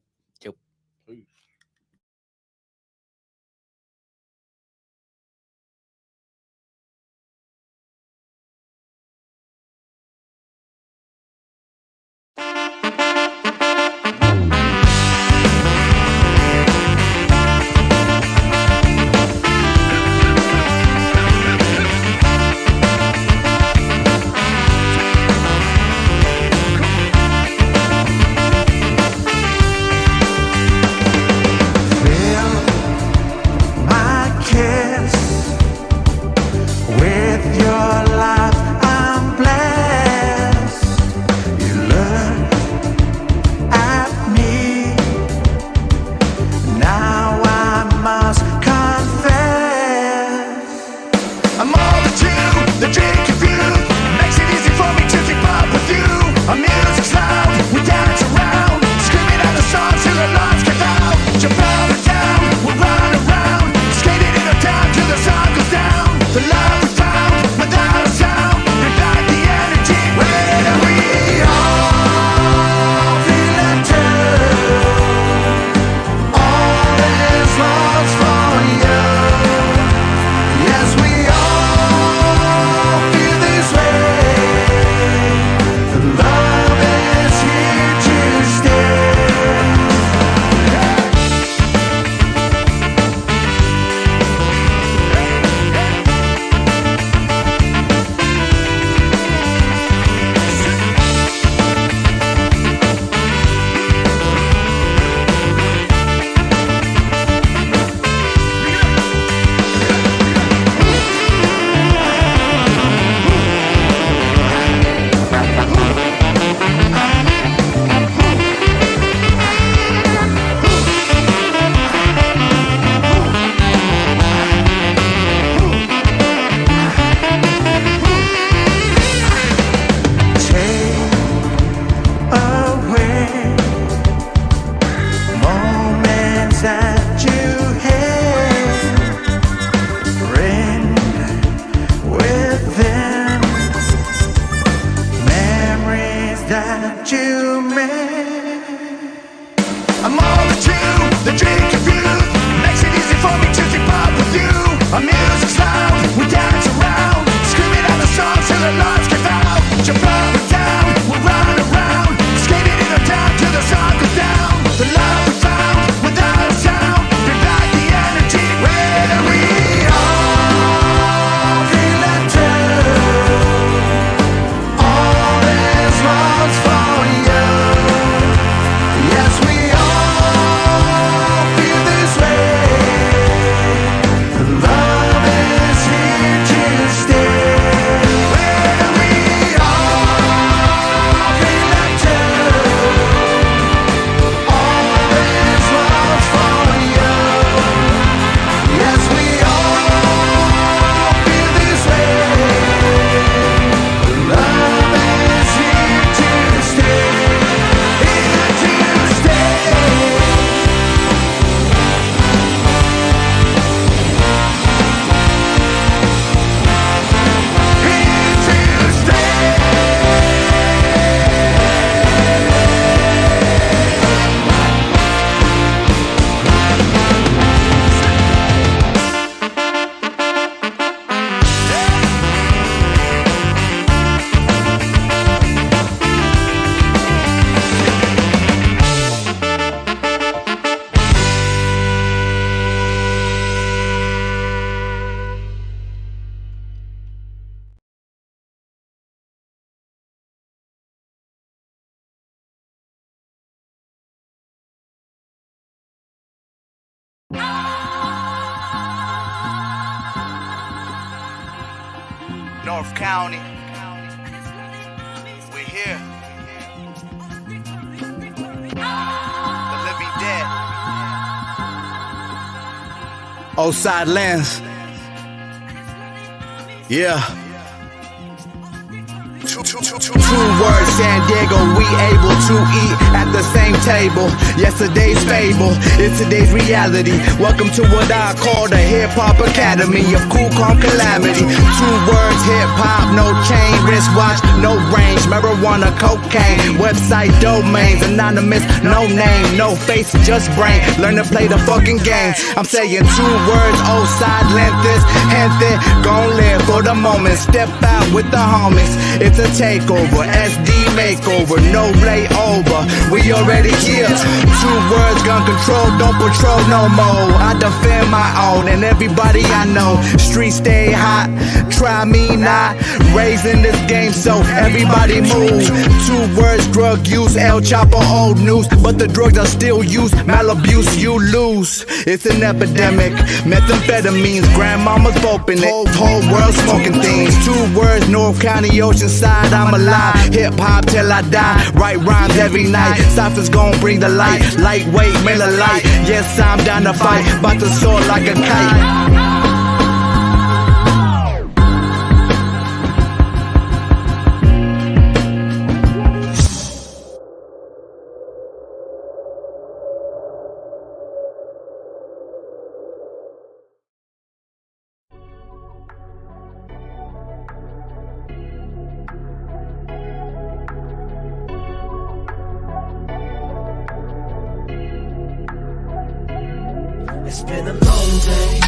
what you meant. I'm all the truth, the drink of youth makes it easy for me to keep up with you. Our music's loud, we dance around, screaming out the songs till the lights give out. Jump up and down, we're running around, skating in the town till the sun goes down. The love we found without a sound, bring back the energy when we all feel that too. All this love's for you. Yes, we all feel this way. Love is here to stay. When we all feel that too. All this love's for you. Yes, we all feel this way. Love is here to stay. Here to stay. Here to North County, we're here. The living dead. Outside lens. Yeah. Two words, San Diego, we able to eat at the same table. Yesterday's fable is today's reality. Welcome to what I call the hip-hop academy of cool, calm calamity. Two words, hip-hop, no chain, wristwatch, no range, marijuana, cocaine, website domains, anonymous, no name, no face, just brain. Learn to play the fucking game. I'm saying two words, old side, length is, gente, gon' live for the moment. Step out with the homies. It's a takeover, SD makeover, no layover. We already here. Two words, gun control, don't patrol no more. I defend my own and everybody I know. Streets stay hot, try me not. Raising this game so everybody move. Two words, drug use, El Chapo, old news. But the drugs are still used, malabuse, you lose. It's an epidemic, methamphetamines, grandmama's open it. Whole world smoking things. Two words, North County, Oceanside, I'm alive. Hip hop till I die. Write rhymes every night. Cypher's gon' bring the light. Lightweight, Miller Lite. Yes, I'm down to fight. Bout to soar like a kite. It's been a long day,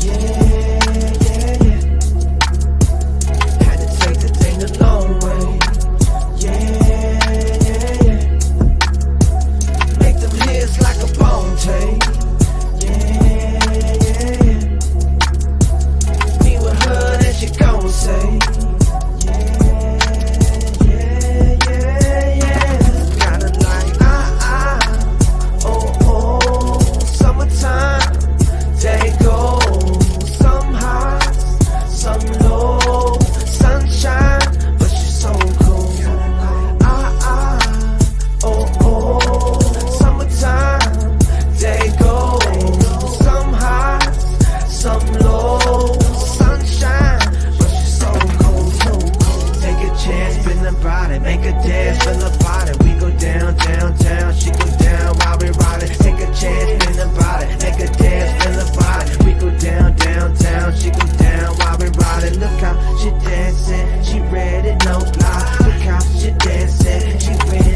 yeah. Had to take the thing the long way, yeah. Make them hits like a bone tape, yeah. Me with her, that she gon' say, yeah. Got a like, oh, summertime. Day goes, some hot, some low, sunshine, but she's so cool. Oh, summertime. Day goes, some hot, some low, sunshine, but she's so cool, so cool. Take a chance, spin the body, make a dance, feel the body. We go down, downtown, she go down while we ride it. Take a chance, spin the body, make a dance, feel the body. We go down, downtown, she go down while we ride it. Look how she dancing, she ready, no lie. Look how she dancing, she ready.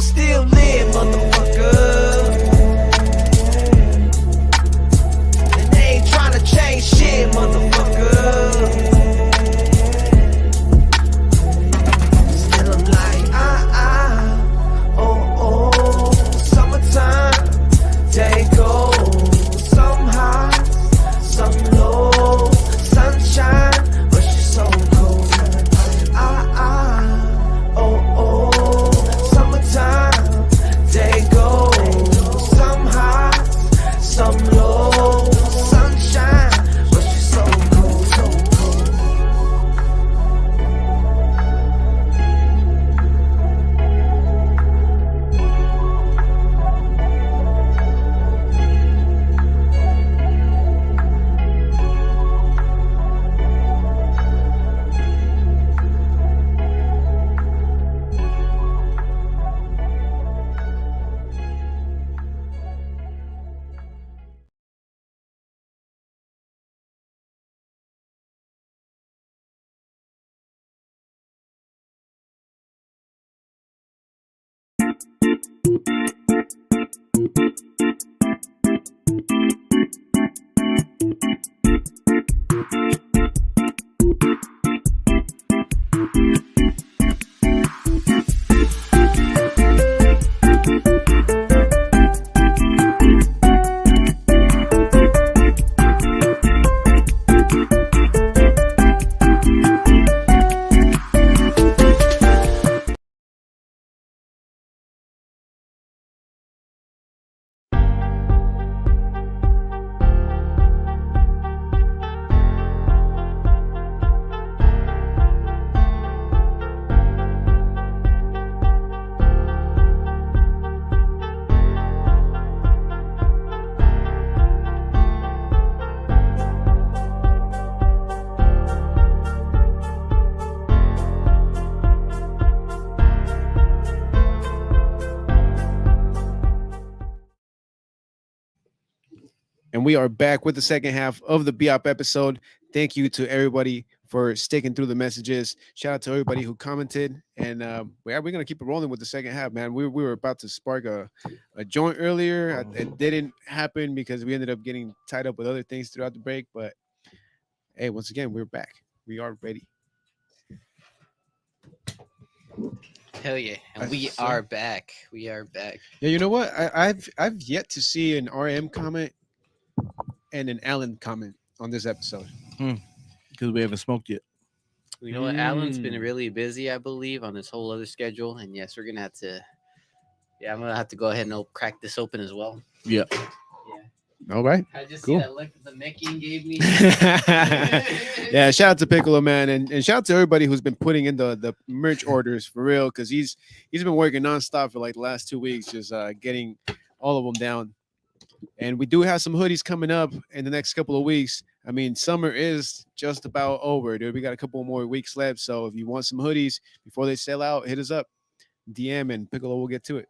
I'ma still live, motherfucker. And they ain't tryna change shit, motherfucker. Still I'm like, oh, summertime, day goes, some highs, some lows, sunshine, but she's so cold. Oh, summertime, day goes, some highs, some lows, sunshine, but she's so cold, so cold. And we are back with the second half of the BOP episode. Thank you to everybody for sticking through the messages. Shout out to everybody who commented. And we're going to keep it rolling with the second half, man. We were about to spark a joint earlier. It didn't happen because we ended up getting tied up with other things throughout the break. But hey, once again, we're back. We are ready. Hell yeah. And we are back. We are back. Yeah, you know what? I've yet to see an RM comment and an Allen comment on this episode. Because we haven't smoked yet. You know what? Alan's been really busy, I believe, on this whole other schedule. And yes, we're gonna have to. Yeah, I'm gonna have to go ahead and crack this open as well. Yeah. All right. I just Cool. see that look that the Mickey gave me. Yeah, shout out to Piccolo, man, and shout out to everybody who's been putting in the merch orders for real, because he's been working nonstop for like the last 2 weeks, just getting all of them down. And we do have some hoodies coming up in the next couple of weeks. I mean, summer is just about over, dude. We got a couple more weeks left, so if you want some hoodies before they sell out, hit us up, DM, and Piccolo will get to it.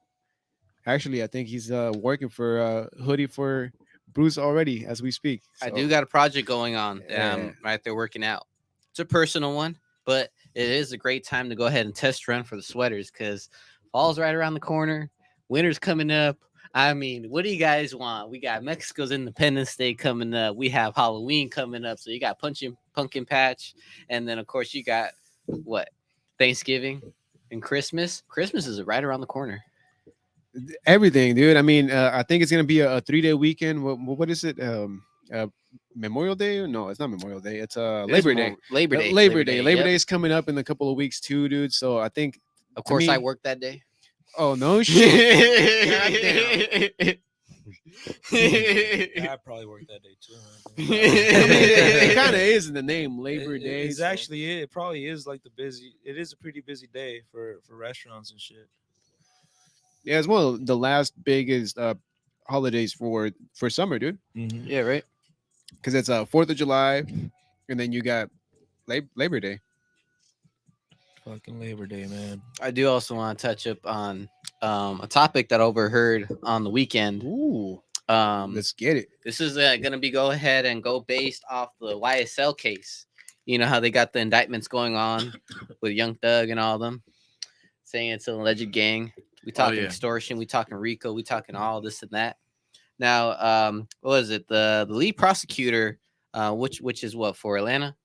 Actually, I think he's working for a hoodie for Bruce already as we speak. I So, do got a project going on. Yeah. Right there working out. It's a personal one, but it is a great time to go ahead and test run for the sweaters because fall's right around the corner. Winter's coming up. I mean, what do you guys want? We got Mexico's Independence Day coming up. We have Halloween coming up. So you got pumpkin patch. And then, of course, you got what? Thanksgiving and Christmas. Christmas is right around the corner. everything, dude. I mean, I think it's gonna be a 3-day weekend. What is it? Memorial Day? No, it's not Memorial Day. It's Labor Day. Labor Day. Labor Day yep. is coming up in a couple of weeks too, dude. So I think. Of course, me- I work that day. Oh no shit! Goddamn. I probably work that day too. I mean, it kind of is in the name, Labor Day. It's so- actually it probably is like it is a pretty busy day for restaurants and shit. Yeah, it's one of the last biggest holidays for summer, dude. Yeah, right. Because it's 4th of July, and then you got Labor Day. Fucking Labor Day, man. I do also want to touch up on a topic that I overheard on the weekend. Ooh, Um, let's get it. This is going to be go ahead and go based off the YSL case. You know how they got the indictments going on with Young Thug and all them, saying it's an alleged gang. We talking yeah. extortion. We talking RICO. We talking all this and that. Now, what was it? The lead prosecutor, which is what for Atlanta,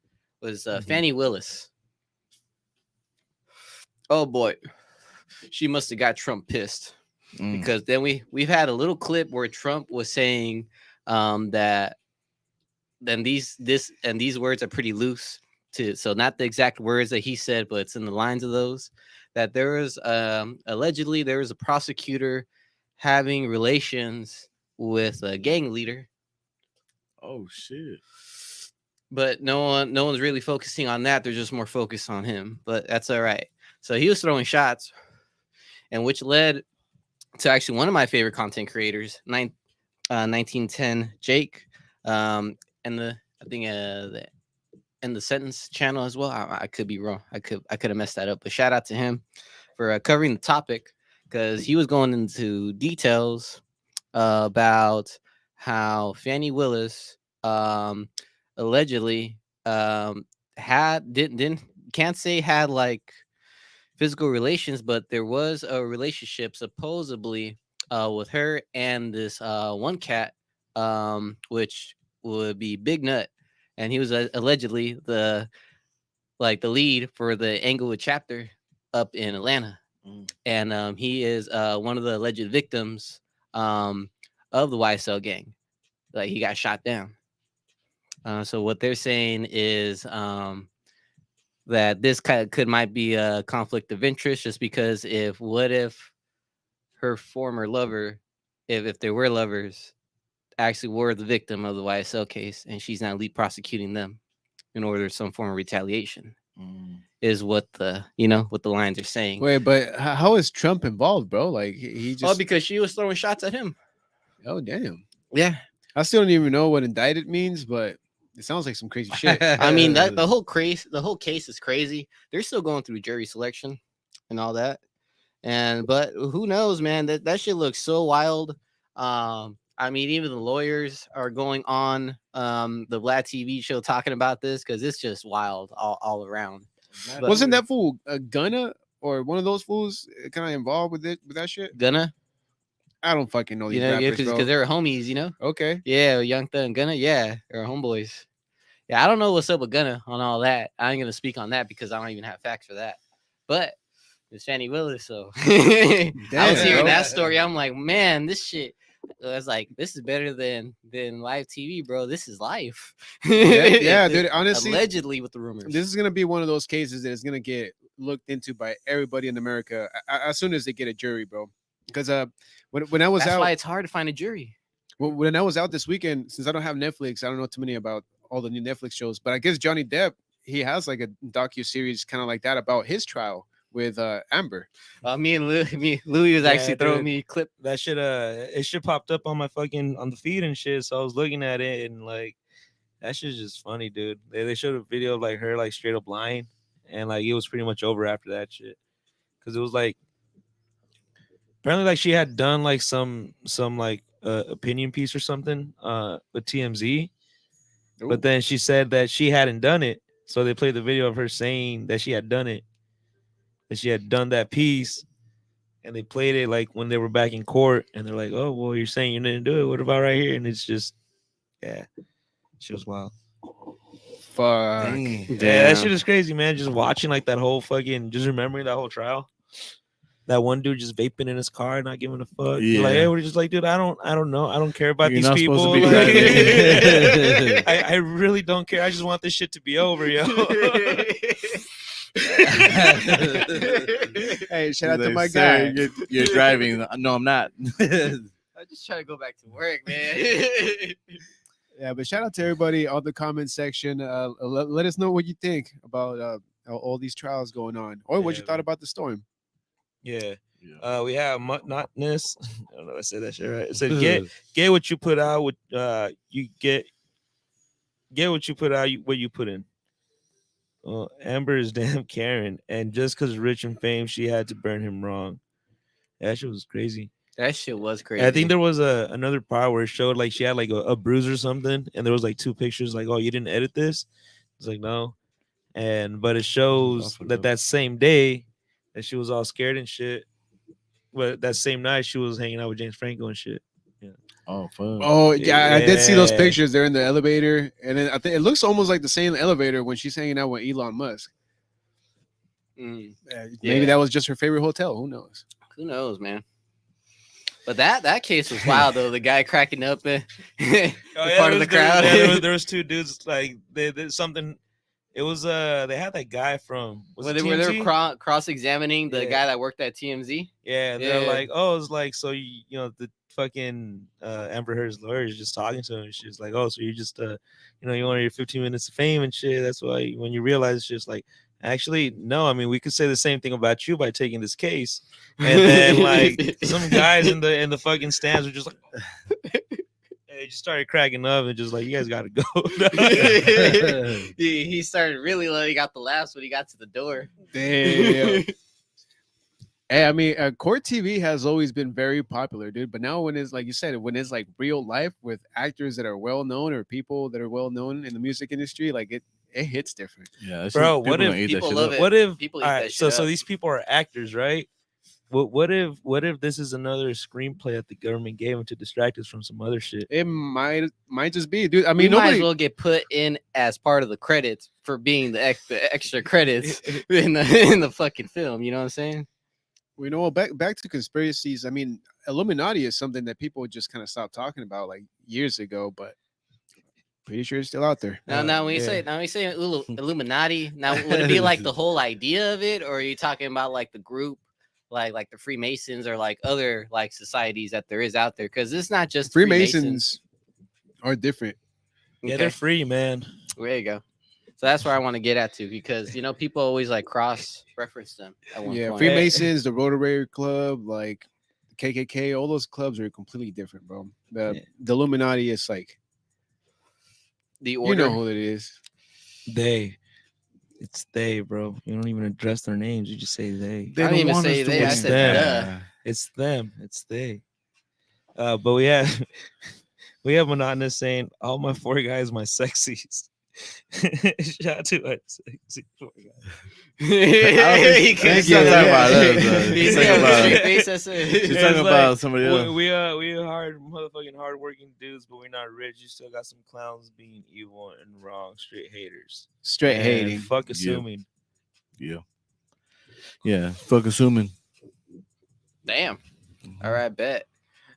was Fannie Willis. Oh boy, she must have got Trump pissed because then we've had a little clip where Trump was saying that then these words are pretty loose too. So not the exact words that he said, but it's in the lines of those. That there was allegedly there was a prosecutor having relations with a gang leader. Oh shit. But no one's really focusing on that. They're just more focused on him. But that's all right. So he was throwing shots, and which led to actually one of my favorite content creators, 1910 Jake, and the I think and the sentence channel as well. I could be wrong. I could have messed that up. But shout out to him for covering the topic because he was going into details about how Fannie Willis allegedly had didn't can't say had like physical relations, but there was a relationship supposedly with her and this one cat, which would be Big Nut, and he was allegedly the lead for the Englewood chapter up in Atlanta, and he is one of the alleged victims of the YSL gang. Like he got shot down. So what they're saying is that this might be a conflict of interest, just because what if her former lover, if they were lovers, actually were the victim of the YSL case, and she's not lead prosecuting them in order some form of retaliation, is what the lines are saying. Wait, but how is Trump involved, bro? Like he just because she was throwing shots at him. oh damn. Yeah. I still don't even know what indicted means, but it sounds like some crazy shit. I mean, that the whole case is crazy. They're still going through jury selection and all that. But who knows, man? That shit looks so wild. I mean, even the lawyers are going on the Vlad TV show talking about this because it's just wild all around. But Wasn't that fool Gunna or one of those fools kind of involved with that shit? Gunna? I don't fucking know these Yeah, rappers, bro. because they're homies, Okay. Yeah, Young Thug and Gunna, yeah, they're homeboys. Yeah, I don't know what's up with Gunna on all that. I ain't gonna speak on that because I don't even have facts for that. But it's Fannie Willis, so I was hearing that story. I'm like, man, this shit. I was like, this is better than live TV, bro. This is life. Yeah, dude. Honestly, allegedly with the rumors. This is gonna be one of those cases that is gonna get looked into by everybody in America as soon as they get a jury, bro. Because when I was That's out, why it's hard to find a jury. When I was out this weekend, since I don't have Netflix, I don't know too many about all the new Netflix shows. But I guess Johnny Depp, he has like a docu-series kind of like that about his trial with Amber. Me and Louis was actually throwing me a clip. That shit it shit popped up on my fucking on the feed and shit. So I was looking at it and like that shit's just funny, dude. They showed a video of like her like straight up lying, and like it was pretty much over after that shit. Cause it was like apparently like she had done like some like opinion piece or something with TMZ. Ooh. But then she said that she hadn't done it. So they played the video of her saying that she had done it. That she had done that piece. And they played it like when they were back in court. And they're like, oh, well, you're saying you didn't do it. What about right here? And it's just, yeah. She was wild. Fuck. Yeah, that shit is crazy, man. Just watching like that whole fucking, just remembering that whole trial. That one dude just vaping in his car, not giving a fuck. Yeah. Like, hey, we're just like, dude, I don't know. I don't care about these people. Like, I really don't care. I just want this shit to be over, yo. Hey, shout out to my guy. You're driving. No, I'm not. I'm just trying to go back to work, man. Yeah, but shout out to everybody on the comment section. Let us know what you think about all these trials going on, or what you thought about the storm. Yeah. We have notness. I don't know if I said that shit right. It said get what you put out. With you get what you put out. What you put in. Amber is damn Karen, and just because rich and fame, she had to burn him wrong. That shit was crazy. That shit was crazy. I think there was another part where it showed like she had like a bruise or something, and there was like two pictures like, oh, you didn't edit this? It's like no, but it shows that same day that she was all scared and shit, but that same night she was hanging out with James Franco and shit. Oh, fuck. Oh yeah, I did see those Yeah. pictures. They're in the elevator, and then I think it looks almost like the same elevator when she's hanging out with Elon Musk. Mm, Maybe Yeah. that was just her favorite hotel. Who knows? who knows, man? But that case was wild though. The guy cracking up in part of the crowd. There was two dudes like they something. It was they had that guy from was Where it they were TMZ? cross-examining the Yeah. guy that worked at TMZ. Yeah, they're Yeah. like, oh, it's like so you know the fucking Amber Heard's lawyer is just talking to him. She's like, oh, so you just you know you wanted your 15 minutes of fame and shit. That's why when you realize it's just like. Actually, no. I mean, we could say the same thing about you by taking this case, and then like some guys in the fucking stands were just like, they just started cracking up and just like, you guys got to go. he started really letting out the laughs when he got to the door. Damn. Hey, I mean, court TV has always been very popular, dude. But now, when it's like you said, when it's like real life with actors that are well known or people that are well known in the music industry, like it hits different. Yeah, that Bro, shit- what people if gonna eat that people shit love up. it? What if People eat all that right, shit so up. these people are actors, right? What if this is another screenplay that the government gave them to distract us from some other shit? It might just be, dude. I We mean, might nobody. as well get put in as part of the credits for being the extra credits in the fucking film. You know what I'm saying? We know back to conspiracies. I mean, Illuminati is something that people just kind of stopped talking about like years ago, but pretty sure it's still out there. Now when you say Illuminati, now would it be like the whole idea of it, or are you talking about like the group, like the Freemasons or like other like societies that there is out there? Because it's not just Freemasons are different. Yeah, they're free, man. There you go. So that's where I want to get at to, because you know people always like cross reference them at one Yeah, point. Freemasons, the Rotary Club, like KKK, all those clubs are completely different, bro. The Illuminati is like, The you order. know who it is. It's they, bro. You don't even address their names. You just say they. I didn't even say they. I It's said them. duh. It's them. It's they. But we have Monotonous saying, all my four guys, my sexies. Shout out to my sexy four guys. He's not talking about us, though. He's He's talking about- straight face. That's it. She's It's talking like, about somebody else. we are motherfucking hardworking dudes, but we're not rich. You still got some clowns being evil and wrong, straight haters. Straight And hating. Fuck assuming. Yeah. Fuck assuming. Damn. All right, bet.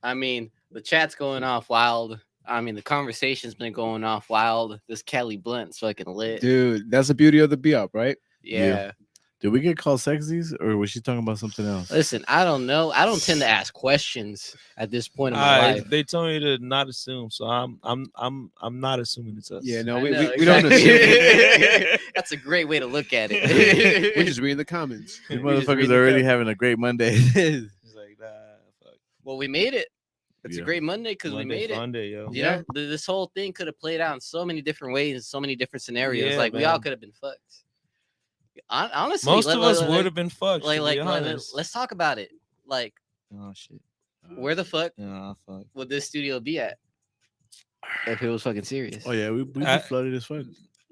I mean, the chat's going off wild. I mean, the conversation's been going off wild. This Kelly Blunt's fucking lit. Dude, that's the beauty of the be up, right? Yeah. Did we get called sexies, or was she talking about something else? Listen, I don't know. I don't tend to ask questions at this point in my life. They told me to not assume, so I'm not assuming it's us. Yeah, no, I we know, don't exactly. assume. That's a great way to look at it. We're just reading the comments. These we just motherfuckers read are already the- having a great Monday. He's like, nah, fuck. Well, we made it. It's a Yeah. great Monday because we Monday made it. Funday, yo. You know, this whole thing could have played out in so many different ways, in so many different scenarios. Yeah, like we all man. could have been fucked. Honestly, Most of us would have been fucked. like, to like, be like, honest. let's talk about it. Like, Oh shit. where the fuck Oh fuck. would this studio be at if it was fucking serious? Oh yeah, we I- flooded as fuck.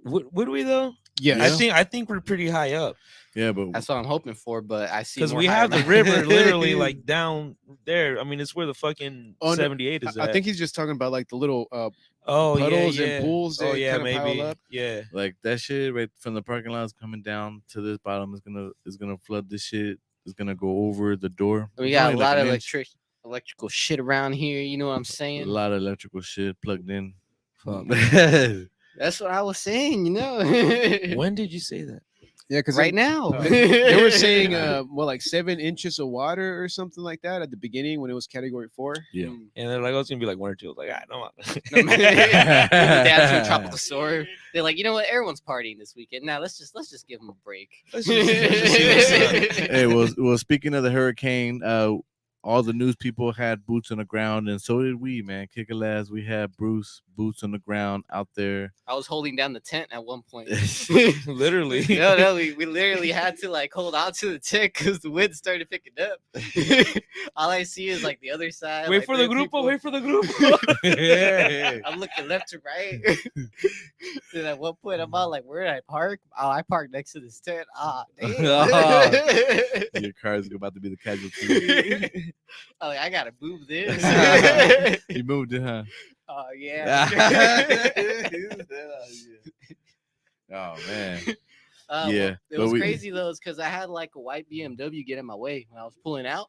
Would we though? Yes. I think we're pretty high up Yeah, but That's what I'm hoping for, but I see because more we higher have the mountains. river literally like down there. I mean, it's where the fucking Oh, no, 78 is. I at. think he's just talking about like the little oh puddles yeah, and yeah. pools that Oh yeah, kinda pile maybe. up. Yeah. like that shit right from the parking lot is coming down to this bottom is gonna flood this shit. It's gonna go over the door. We got a Probably lot like of an inch. electrical shit around here. You know what I'm A saying? lot of electrical shit plugged in. That's what I was saying. You know, When did you say that? Yeah, because right now. they were saying like 7 inches of water or something like that at the beginning when it was category 4. Yeah. Mm. And they're like, oh, it's gonna be like 1 or 2. I was like, ah, no. No, man. The dad to a tropical storm. They're like, you know what? Everyone's partying this weekend. Now let's just give them a break. Let's just see what's up. Hey, well, speaking of the hurricane, all the news people had boots on the ground, and so did we, man. Kick It Labs, we had Bruce boots on the ground out there. I was holding down the tent at one point. Literally. No, we literally had to like hold on to the tent because the wind started picking up. All I see is like the other side. Wait like, for the three grupo. people. Wait for the grupo. I'm looking left to right. Then at one point, I'm all like, "Where did I park? Oh, I parked next to this tent. Ah, damn." Your car is about to be the casualty. I'm like, I gotta move this. You moved it, huh? Oh yeah. Oh man. Yeah, Yeah, it but was we- crazy though, because I had like a white BMW get in my way when I was pulling out.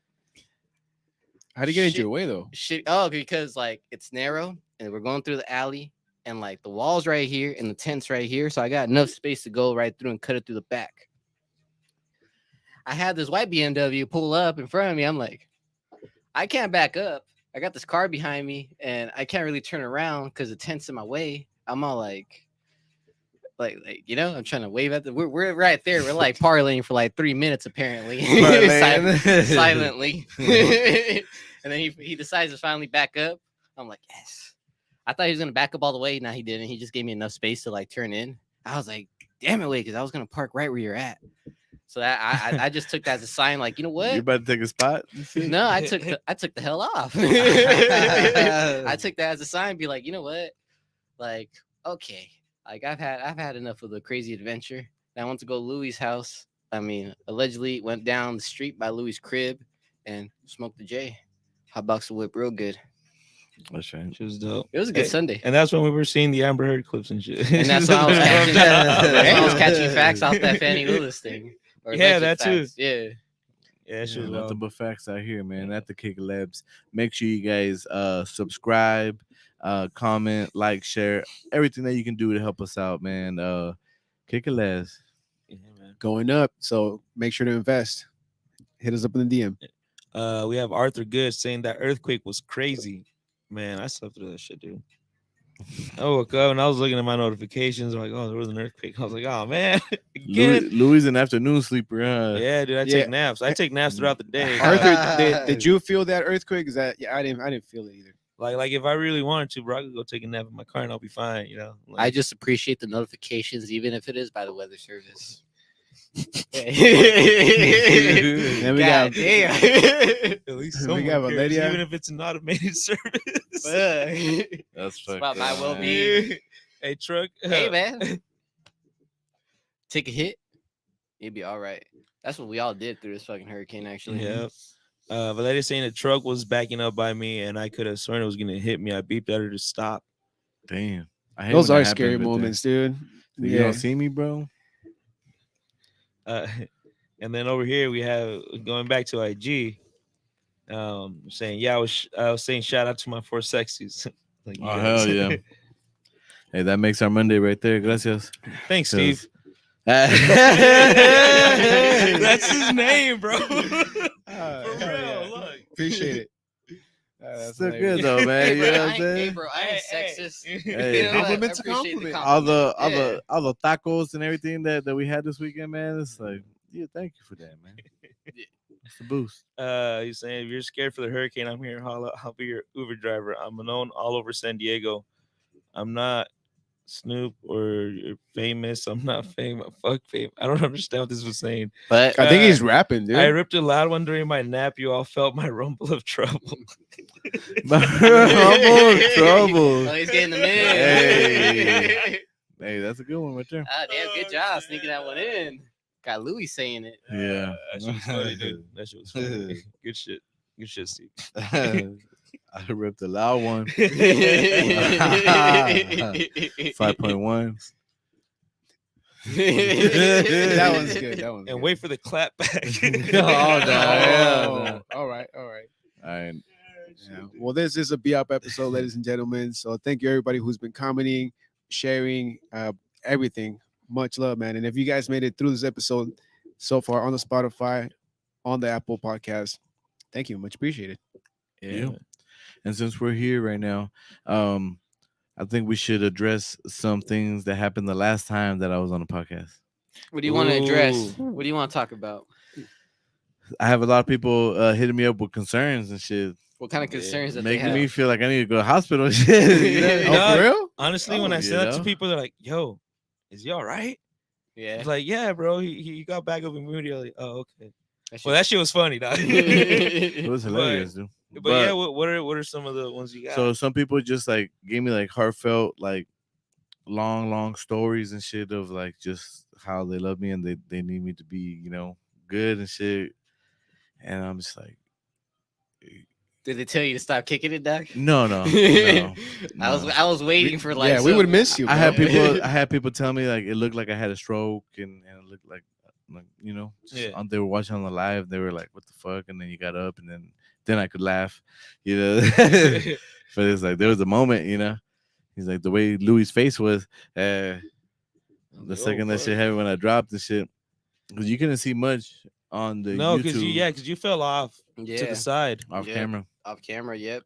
How'd you get into Shit. your way though? Shit. Oh, because like it's narrow and we're going through the alley and like the wall's right here and the tent's right here. So I got enough space to go right through and cut it through the back. I had this white BMW pull up in front of me. I'm like, I can't back up. I got this car behind me and I can't really turn around because the tent's in my way. I'm all like, you know, I'm trying to wave at the. We're right there. We're like parlaying for like 3 minutes apparently, silently. And then he decides to finally back up. I'm like, yes. I thought he was gonna back up all the way. Now he didn't. He just gave me enough space to like turn in. I was like, damn it, wait, because I was gonna park right where you're at. So I just took that as a sign, like, you know what? You about to take a spot? No, I took the hell off. I took that as a sign, be like, you know what? Like, okay. Like I've had enough of the crazy adventure. And I went to go to Louis' house. I mean, allegedly went down the street by Louis' crib and smoked the J. Hot box of whip real good. That's right. She was dope. It was a good Sunday. And that's when we were seeing the Amber Heard clips and shit. And that's why I was catching, that's why I was catching facts off that Fannie Willis thing. Or Yeah, alleged that too. facts. Yeah. Yeah, she was Nothing wild. but facts out here, man. At the Kick It Labs. Make sure you guys subscribe, comment, like, share, everything that you can do to help us out, man. Kick It Labs. Yeah, man. Going up. So make sure to invest. Hit us up in the DM. We have Arthur Good saying that earthquake was crazy. Man, I slept through that shit, dude. I woke up and I was looking at my notifications. I'm like, oh, there was an earthquake. I was like, oh man, again. Louis an afternoon sleeper, huh? Yeah, dude. I Yeah. take naps. I take naps throughout the day. Arthur, did you feel that earthquake? Is that I didn't feel it either. Like if I really wanted to, bro, I could go take a nap in my car and I'll be fine. You know. I Like, just appreciate the notifications, even if it is by the weather service. Then we God got damn. at least we someone got a cares, lady out. even if it's an automated service. That's fucked about my up. well-being. Hey, truck. Hey man, take a hit, you'd be all right. That's what we all did through this fucking hurricane, actually. Yeah. Valeria saying the truck was backing up by me and I could have sworn it was gonna hit me. I beeped at her to stop. Damn. I hate those when are that scary happens, but then- moments, dude. You Yeah. don't see me, bro? And then over here we have going back to IG, saying, yeah, I was saying shout out to my four sexies. Like, you Oh, guys. hell yeah. Hey, that makes our Monday right there. Gracias. Thanks, Steve. That's That's his name, bro. For real, hell yeah. look. Appreciate it. That's so hilarious. good though, man. You know what I'm Hey, saying? bro, I ain't Hey, sexist. hey. Hey, You know what? I compliment's a appreciate the compliment. all the compliment. all the tacos and everything that we had this weekend, man. It's like, yeah, thank you for that, man. It's the boost. He's saying if you're scared for the hurricane, I'm here. Holla, I'll be your Uber driver. I'm known all over San Diego. I'm not Snoop or you're famous. I'm not famous. Fuck fame. I don't understand what this was saying. But I think he's rapping, dude. I ripped a loud one during my nap. You all felt my rumble of trouble. Humble trouble. oh, he's getting them in. Hey. Hey, that's a good one right there. Ah, damn, good job sneaking that one in. Got Louis saying it. Yeah. That shit was funny, dude. That shit was funny. Good shit. Good shit, Steve. I ripped a loud one. 5.1. That one's good. That one's And good. wait for the clap back. Oh, all right, all right. All right. Yeah. Well, this is a Be Up episode, ladies and gentlemen. So thank you everybody who's been commenting, sharing, everything. Much love, man. And if you guys made it through this episode so far on the Spotify, on the Apple podcast, thank you. Much appreciated. Yeah. And since we're here right now, I think we should address some things that happened the last time that I was on the podcast. What do you want to address? Ooh. What do you want to talk about? I have a lot of people hitting me up with concerns and shit, What kind of concerns that they making have? me feel like I need to go to hospital and shit. You know? Oh, Dog, for real? honestly, when Oh, I you say that to know? people, they're like, "Yo, is he all right?" Yeah. It's like, "Yeah, bro, he got back up immediately." Oh, okay. That Well, shit- that shit was funny, dog. It was hilarious, dude. But yeah, what are some of the ones you got? So some people just like gave me like heartfelt, like long stories and shit of like just how they love me and they need me to be, good and shit. And I'm just like, Did they tell you to stop kicking it, Doc? no. I was waiting for like. Yeah, we would some- miss you. I bro. had people tell me like it looked like I had a stroke and it looked like just Yeah. they were watching on the live. They were like, "What the fuck?" And then you got up and then I could laugh, But it's like there was a moment, He's like the way Louis' face was. The second that shit happened when I dropped the shit, because you couldn't see much on the No, YouTube because you fell off to Yeah. the side. off Yeah. camera. Off camera, yep.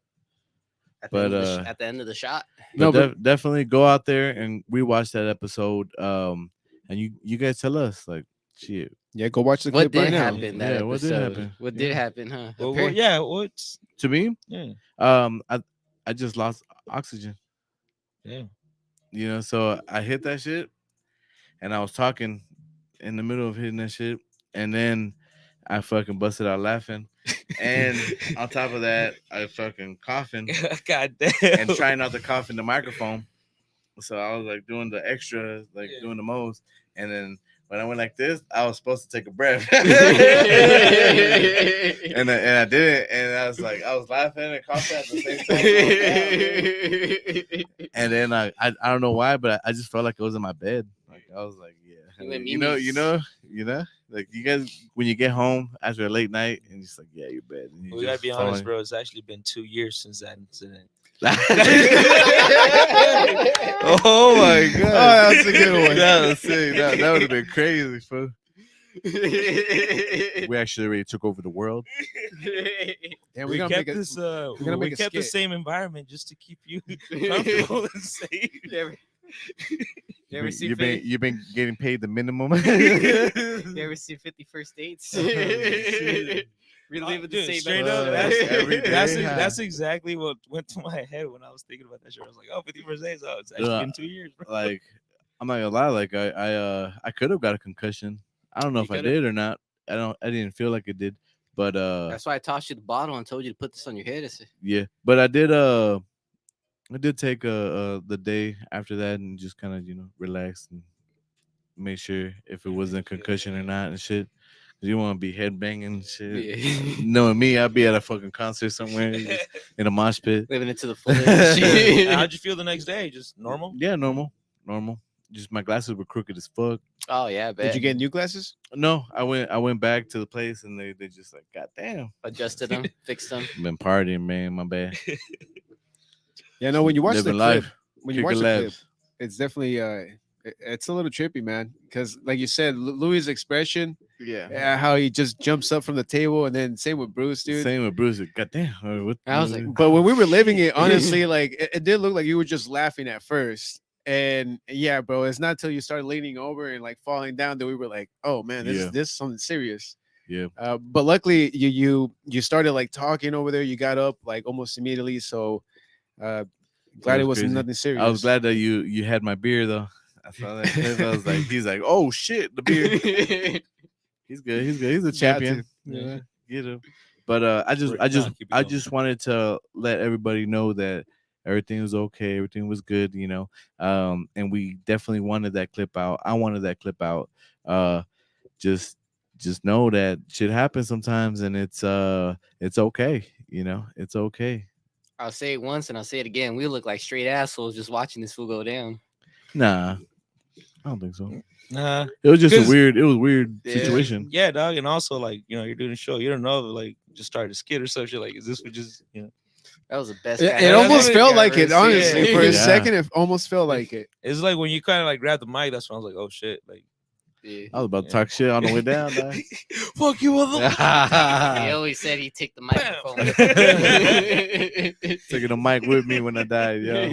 But, At the end of the shot. No, But definitely go out there and rewatch that episode. And you guys tell us like, shit, Yeah, go watch the What clip right did now. happen that Yeah, what did episode? happen? What Yeah. did happen, huh? Well, Appar- yeah, what's to me, yeah, I just lost oxygen. yeah. So I hit that shit, and I was talking in the middle of hitting that shit, and then I fucking busted out laughing, and on top of that, I fucking coughing God damn. and trying not to cough in the microphone. So I was like doing the extra, like doing the most, and then when I went like this, I was supposed to take a breath, and I didn't, and I was laughing and coughing at the same time. And then I don't know why, but I just felt like I was in my bed. Like I was like, yeah, You and you know, Mimi's. like you guys when you get home after a late night and just like, yeah, you're bed. And you We gotta just be fall honest, in. bro. It's actually been 2 years since that incident. Oh my god! Oh, that's a good one. That was sick. That would have been crazy, fool. We actually already took over the world. Yeah, We we're gonna kept make a, this. gonna We make a kept the skit. same environment just to keep you comfortable and safe. You ever see You've been getting paid the minimum. You ever see 51st Dates? Reliving the Dude, same straight episode. up, every day. that's exactly what went to my head when I was thinking about that show. I was like, oh, 51st days. Oh, it's actually Yeah. been 2 years, bro. Like, I'm not gonna lie. Like, I could have got a concussion. I don't know You if I coulda. did or not. I didn't feel like it did. But That's why I tossed you the bottle and told you to put this on your head. I said, yeah. But I did take the day after that and just kind of relax and make sure if it wasn't concussion or not and shit. 'Cause you want to be headbanging and shit. yeah. Knowing me, I'd be at a fucking concert somewhere just in a mosh pit. Living it to the fullest. and shit. How'd you feel the next day? Just normal? Yeah, normal. Just my glasses were crooked as fuck. Oh yeah, I bet. Did you get new glasses? No, I went back to the place and they just like, God damn. Adjusted them, fixed them? Been partying, man. My bad. Yeah, no. When you watch the Living clip, life. when you Kick watch a the clip, labs. it's definitely it's a little trippy, man. Because like you said, Louis' expression, Yeah. how he just jumps up from the table, and then same with Bruce, dude. Same with Bruce. God damn. What, I was like, But when we were living it, honestly, like it did look like you were just laughing at first. And yeah, bro, it's not until you started leaning over and like falling down that we were like, oh man, this Yeah. is this is something serious. yeah. But luckily you started like talking over there. You got up like almost immediately. So glad That it was wasn't crazy. nothing serious. I was glad that you had my beer though. I saw that clip. I was like, he's like, oh shit, the beer. He's good. He's a champion. Yeah. Get him. But I Nah, keep it going. just wanted to let everybody know that everything was okay, everything was good, and we definitely wanted that clip out. I wanted that clip out. Just know that shit happens sometimes, and it's okay. It's okay. I'll say it once and I'll say it again. We look like straight assholes just watching this fool go down. Nah, I don't think so. Nah. It was just a 'Cause- weird Yeah. situation. Yeah, dog. And also, like, you're doing a show. You don't know if, like, just started a skit or some shit. Like, is this what just, That was the best. It, guy it I've almost ever felt like it, seen. honestly. For a Yeah. second, it almost felt like it. It's like when you kind of like grab the mic. That's when I was like, oh shit, like, Yeah. I was about to talk shit on the way down. Dog. fuck you, mother. He always said he'd take the microphone. Taking the mic with me when I died, yo.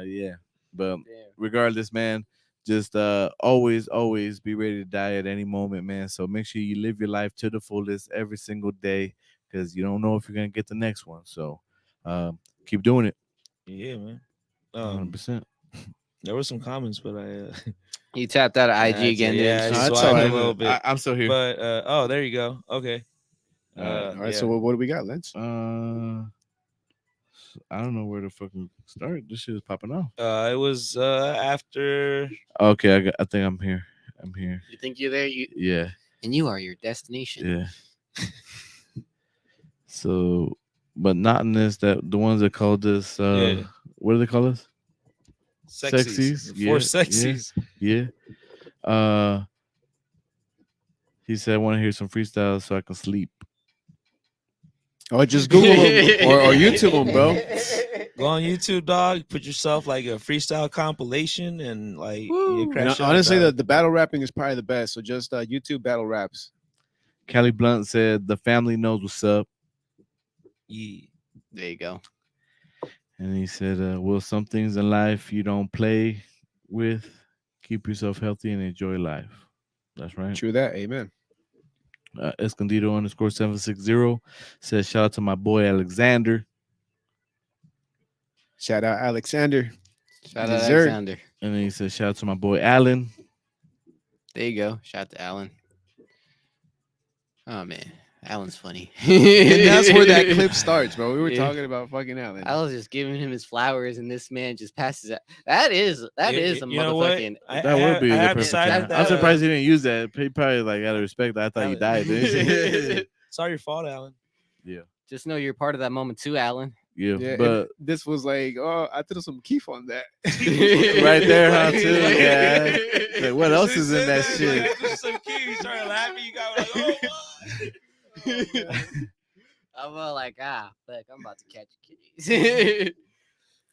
Yeah. But Damn. regardless, man, just always be ready to die at any moment, man. So make sure you live your life to the fullest every single day, because you don't know if you're gonna get the next one. So keep doing it. Yeah, man. 100%. There were some comments, but I You tapped out of IG again, yeah, I didn't you? No, that's swiped all a right. little bit. I'm still here. But oh, there you go. Okay. All right. All right. Yeah. So what do we got, Lance? I don't know where to fucking start. This shit is popping off. It was after. Okay, I think I'm here. I'm here. You think you're there? Yeah, And you are your destination. yeah. So, but not in this. That the ones that called this. Yeah. What do they call us? Sexies. Sexies? Four Yeah, sexies. Yeah. He said, "I want to hear some freestyles so I can sleep." Oh, just Google them or YouTube them, bro. Go on YouTube, dog. Put yourself like a freestyle compilation and like you And crash out, honestly, dog. the battle rapping is probably the best. So just YouTube battle raps. Cali Blunt said, "The family knows what's up," Yeah. There you go. and he said, "Well, some things in life you don't play with. Keep yourself healthy and enjoy life." That's right. True that. Amen. Escondido _ 760 says, "Shout out to my boy Alexander." Shout out Alexander. Shout out Dessert. Alexander. And then he said, "Shout out to my boy Alan." There you go. Shout out to Alan. Oh man, Alan's funny. And that's where that clip starts, bro. We were Yeah. talking about fucking Alan. I was just giving him his flowers, and this man just passes it. That is a You know what? motherfucking. That would be I the have perfect decided time. that, I'm surprised he didn't use that. He probably like out of respect. I thought you died. Didn't It's all your fault, Alan. yeah, Just know you're part of that moment too, Alan. yeah, Yeah, but and this was like, oh, I threw some keef on that. right there, huh? Too. Yeah. Like, what else is in that shit? Some kid, you started laughing. You got like, oh, what? I'm all like, fuck, I'm about to catch kitties.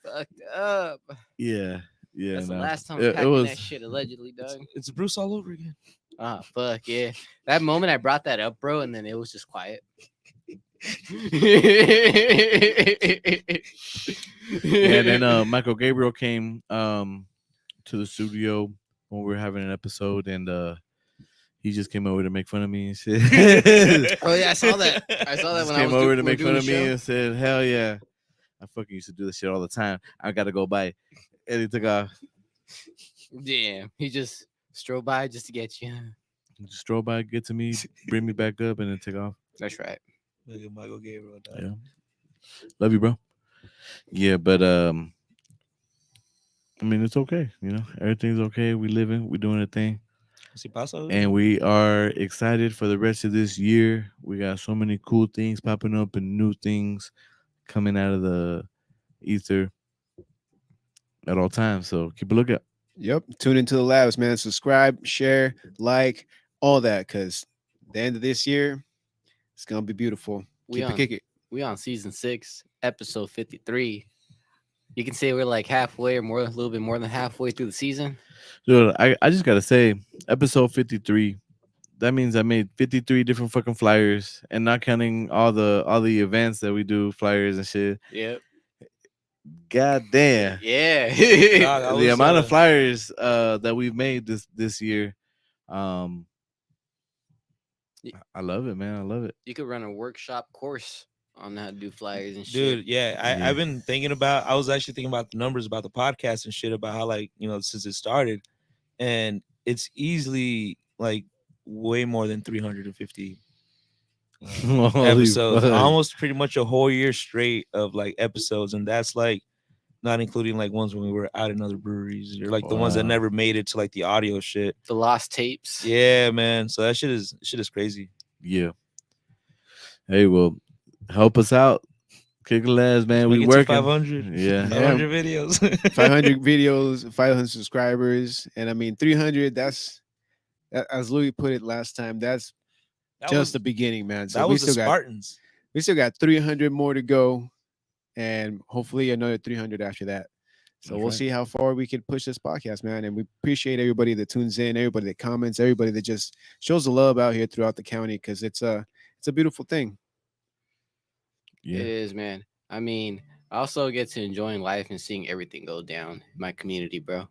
Fucked up. Yeah, yeah. That's the no. last time It packing was. that shit allegedly, dog. It's Bruce all over again. Fuck yeah. That moment I brought that up, bro, and then it was just quiet. Yeah, and then Michael Gabriel came to the studio when we were having an episode, and he just came over to make fun of me and shit. Oh yeah, I saw that. I saw that Just when I came was over to we were make fun doing of the me show. and said, "Hell yeah, I fucking used to do this shit all the time. I gotta go by." And he took off. Damn, he just strode by just to get you. Just stroll by, get to me, bring me back up, and then take off. That's right. Look at Michael Gabriel. Dog. Yeah, love you, bro. Yeah, but I mean, it's okay. You know, everything's okay. We living, we doing a thing. Si pasa, And we are excited for the rest of this year. We got so many cool things popping up and new things coming out of the ether at all times. So keep a lookout. Yep. Tune into the labs, man. Subscribe, share, like, all that. Cause the end of this year, it's gonna be beautiful. We Keep it on, kick it. we on season 6, episode 53. You can say we're like halfway or more, a little bit more than halfway through the season. Dude, I just gotta say, episode 53. That means I made 53 different fucking flyers, and not counting all the events that we do, flyers and shit. Yep. God damn. Yeah. Dog, I The was, amount of flyers that we've made this year. I love it, man. I love it. You could run a workshop course on how to do flyers and shit. dude. Yeah, Yeah. I've been thinking about. I was actually thinking about the numbers about the podcast and shit about how like since it started, and it's easily like way more than 350 Holy episodes, fuck. almost pretty much a whole year straight of like episodes, and that's like not including like ones when we were out in other breweries or like the ones that Wow. never made it to like the audio shit. The lost tapes. Yeah, man. So that shit is crazy. Yeah. Hey, well, help us out. Kick the ass, man. Make We it to working. 500. Yeah. 500 videos. 500 videos, 500 subscribers, and I mean 300. That's as Louis put it last time. That's That just was, the beginning, man. So that we was the still got Spartans. 300 more to go, and hopefully another 300 after that. So That's we'll right. see how far we can push this podcast, man. And we appreciate everybody that tunes in, everybody that comments, everybody that just shows the love out here throughout the county, because it's a beautiful thing. Yeah. It is, man. I mean, I also get to enjoying life and seeing everything go down in my community, bro.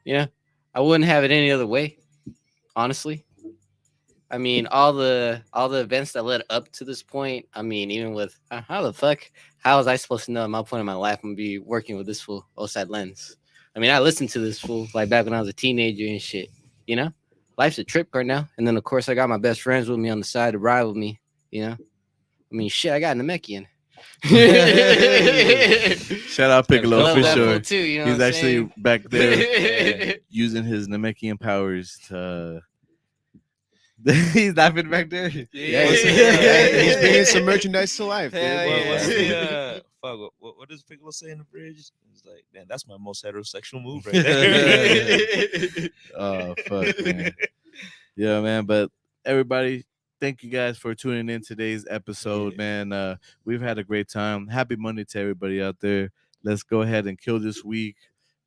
You know, I wouldn't have it any other way, honestly. I mean, all the events that led up to this point. I mean, even with how was I supposed to know at my point in my life I'm gonna be working with this fool outside lens? I mean, I listened to this fool like back when I was a teenager and shit. You know, life's a trip right now. And then of course I got my best friends with me on the side to ride with me. You know, I mean, shit, I got Namekian. Shout out Piccolo Love for that sure. fool too, you know He's what I'm actually saying? back there using his Namekian powers to. He's laughing back there. Yeah, he's bringing some merchandise to life. Dude. Hell yeah. What's the fuck? What does Piccolo say in the bridge? He's like, man, that's my most heterosexual move right there. Oh fuck, man. Yeah, man. But everybody, thank you guys for tuning in today's episode, man. We've had a great time. Happy Monday to everybody out there. Let's go ahead and kill this week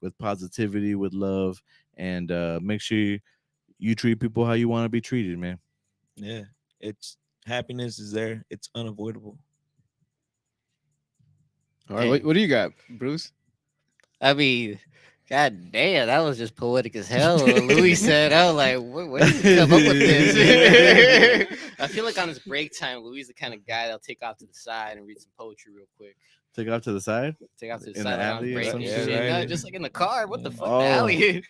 with positivity, with love, and make sure you treat people how you want to be treated, man. Yeah, it's happiness is there. It's unavoidable. All right, what do you got, Bruce? I mean, god damn, that was just poetic as hell. Louis said, I was like, where did you come up with this? I feel like on his break time, Louis is the kind of guy that'll take off to the side and read some poetry real quick. Take off to the side? Take off to the In side the on alley or break some and shit? shit. Right. No, just like in the car. What the fuck, Oh. the alley?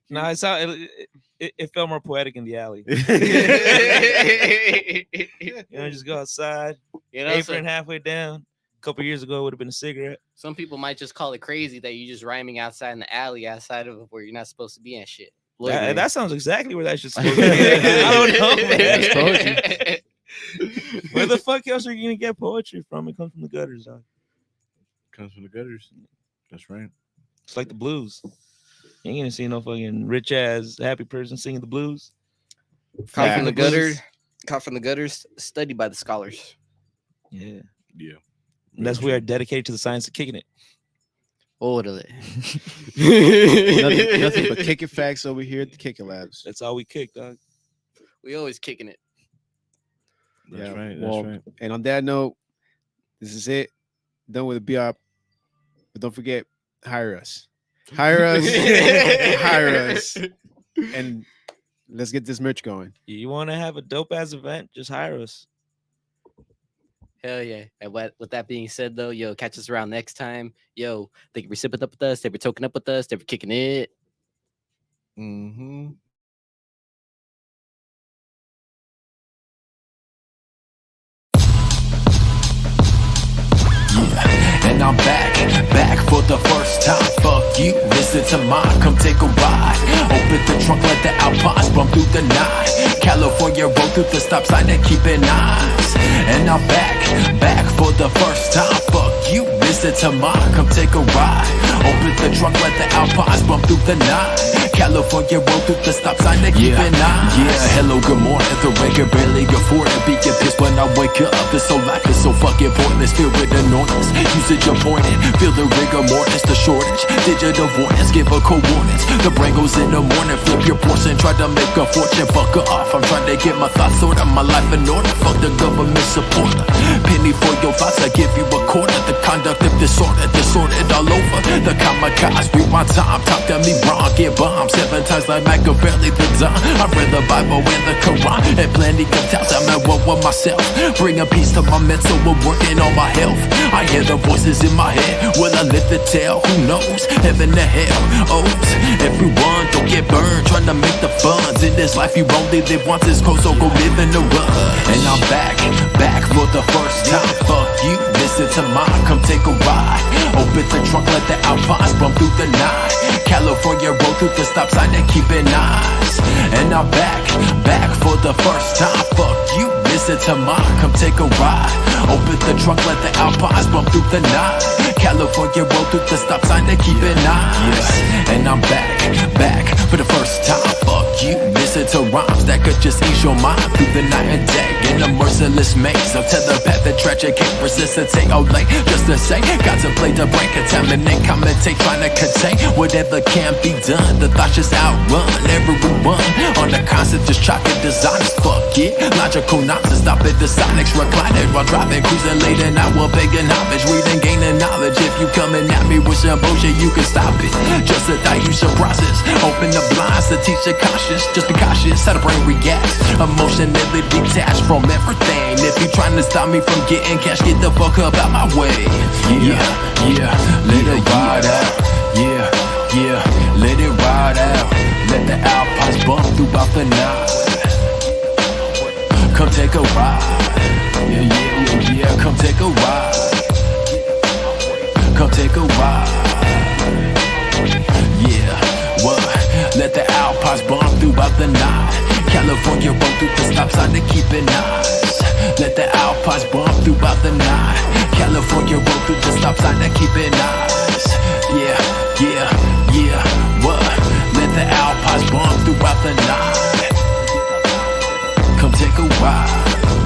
No, it's how it felt more poetic in the alley. You know, just go outside, You know, apron halfway down. A couple years ago, it would have been a cigarette. some people might just call it crazy that you just rhyming outside in the alley, outside of where you're not supposed to be and shit. That sounds exactly where that should supposed to be. I don't know, man. That's Where the fuck else are you gonna get poetry from? It comes from the gutters, dog. Comes from the gutters. That's right. It's like the blues. You ain't gonna see no fucking rich ass happy person singing the blues. Come from the Blues. gutters. Come from the gutters. Studied by the scholars. Yeah, Yeah. and that's we are dedicated to the science of kicking it. Orderly. Nothing but kicking facts over here at the Kicking Labs. That's all we kick, dog. We always kicking it. That's right. That's Well, right. and on that note, this is it. Done with the BOP. But don't forget, hire us. Hire us. Hire us. And let's get this merch going. You want to have a dope ass event? Just hire us. Hell yeah. And with that being said, though, yo, catch us around next time. Yo, they can reciprocate up with us. They were token up with us. They were kicking it. Mm-hmm. And I'm back for the first time. Fuck you, listen to mine, come take a ride. Open the trunk, let the Alpines bump through the night. California roll through the stop sign and keeping eyes. And I'm back for the first time. Fuck you, listen to mine, come take a ride. Open the trunk, let the Alpines bump through the night. California roll through the stop sign and keeping eyes. Yeah, hello, good morning. The rain can barely afford to be get pissed when I wake up. This so life is so fucking pointless. Filled with annoyance, usage appointed. Feel the rigor mortis, the shortage. Digital warnings, give a coordinates. The brain goes in the morning, flip your portion. Try to make a fortune, fuck her off. I'm trying to get my thoughts sorted, my life in order. Fuck the government supporter. Penny for your thoughts, I give you a quarter. The conduct of disordered all over. The kamikaze, rewind time, talk to me wrong. Get bombed 7 times like Machiavelli the Don. I read the Bible and the Quran and plenty of times I'm at war with myself. Bring a piece to my mental, we're working on my health. I hear the voices in my head. Will I live to tell? Who knows? Heaven to hell. O's. Everyone don't get burned trying to make the funds. In this life you only live once. It's cold, so go live in the run. And I'm back for the first time. Fuck you, listen to mine, come take a ride. Open the trunk, let the Alpines bump through the night. California roll through the stop sign and keeping eyes. And I'm back for the first time. Fuck you, listen to mine, come take a ride. Open the trunk, let the Alpines bump through the night. California roll through the stop sign and keeping eyes. And I'm back for the first time. Fuck you, listen to rhymes that could just ease your mind through the night and day. In a merciless maze, I'll tell the path that tragic can't resist and take all late. Just to say, contemplate the brain brain, contaminate, commentate, trying to contain whatever can be done. The thoughts just outrun everyone on the concept, just chalk it, design as fuck it. Logical nonsense, stop it, the sonics reclining while driving, cruising late and I will paying homage, reading, gaining knowledge. If you coming at me with some bullshit, you can stop it. Just a diffusion process, open the blinds to teach the cautious. Just be cautious how the brain reacts, emotionally detached from everything. If you trying to stop me from getting cash, get the fuck up out my way. Yeah, let it ride out. Yeah, let it ride out. Let the Alpines bump throughout the night. Come take a ride. Yeah, come take a ride. Come take a ride. Yeah, what? Let the Alpines bump throughout the night. California roll through the stop sign to keep it nice. Let the Alpines bump throughout the night. California roll through the stop sign to keep it nice. Yeah, what? Let the Alpines bump throughout the night. Come take a ride.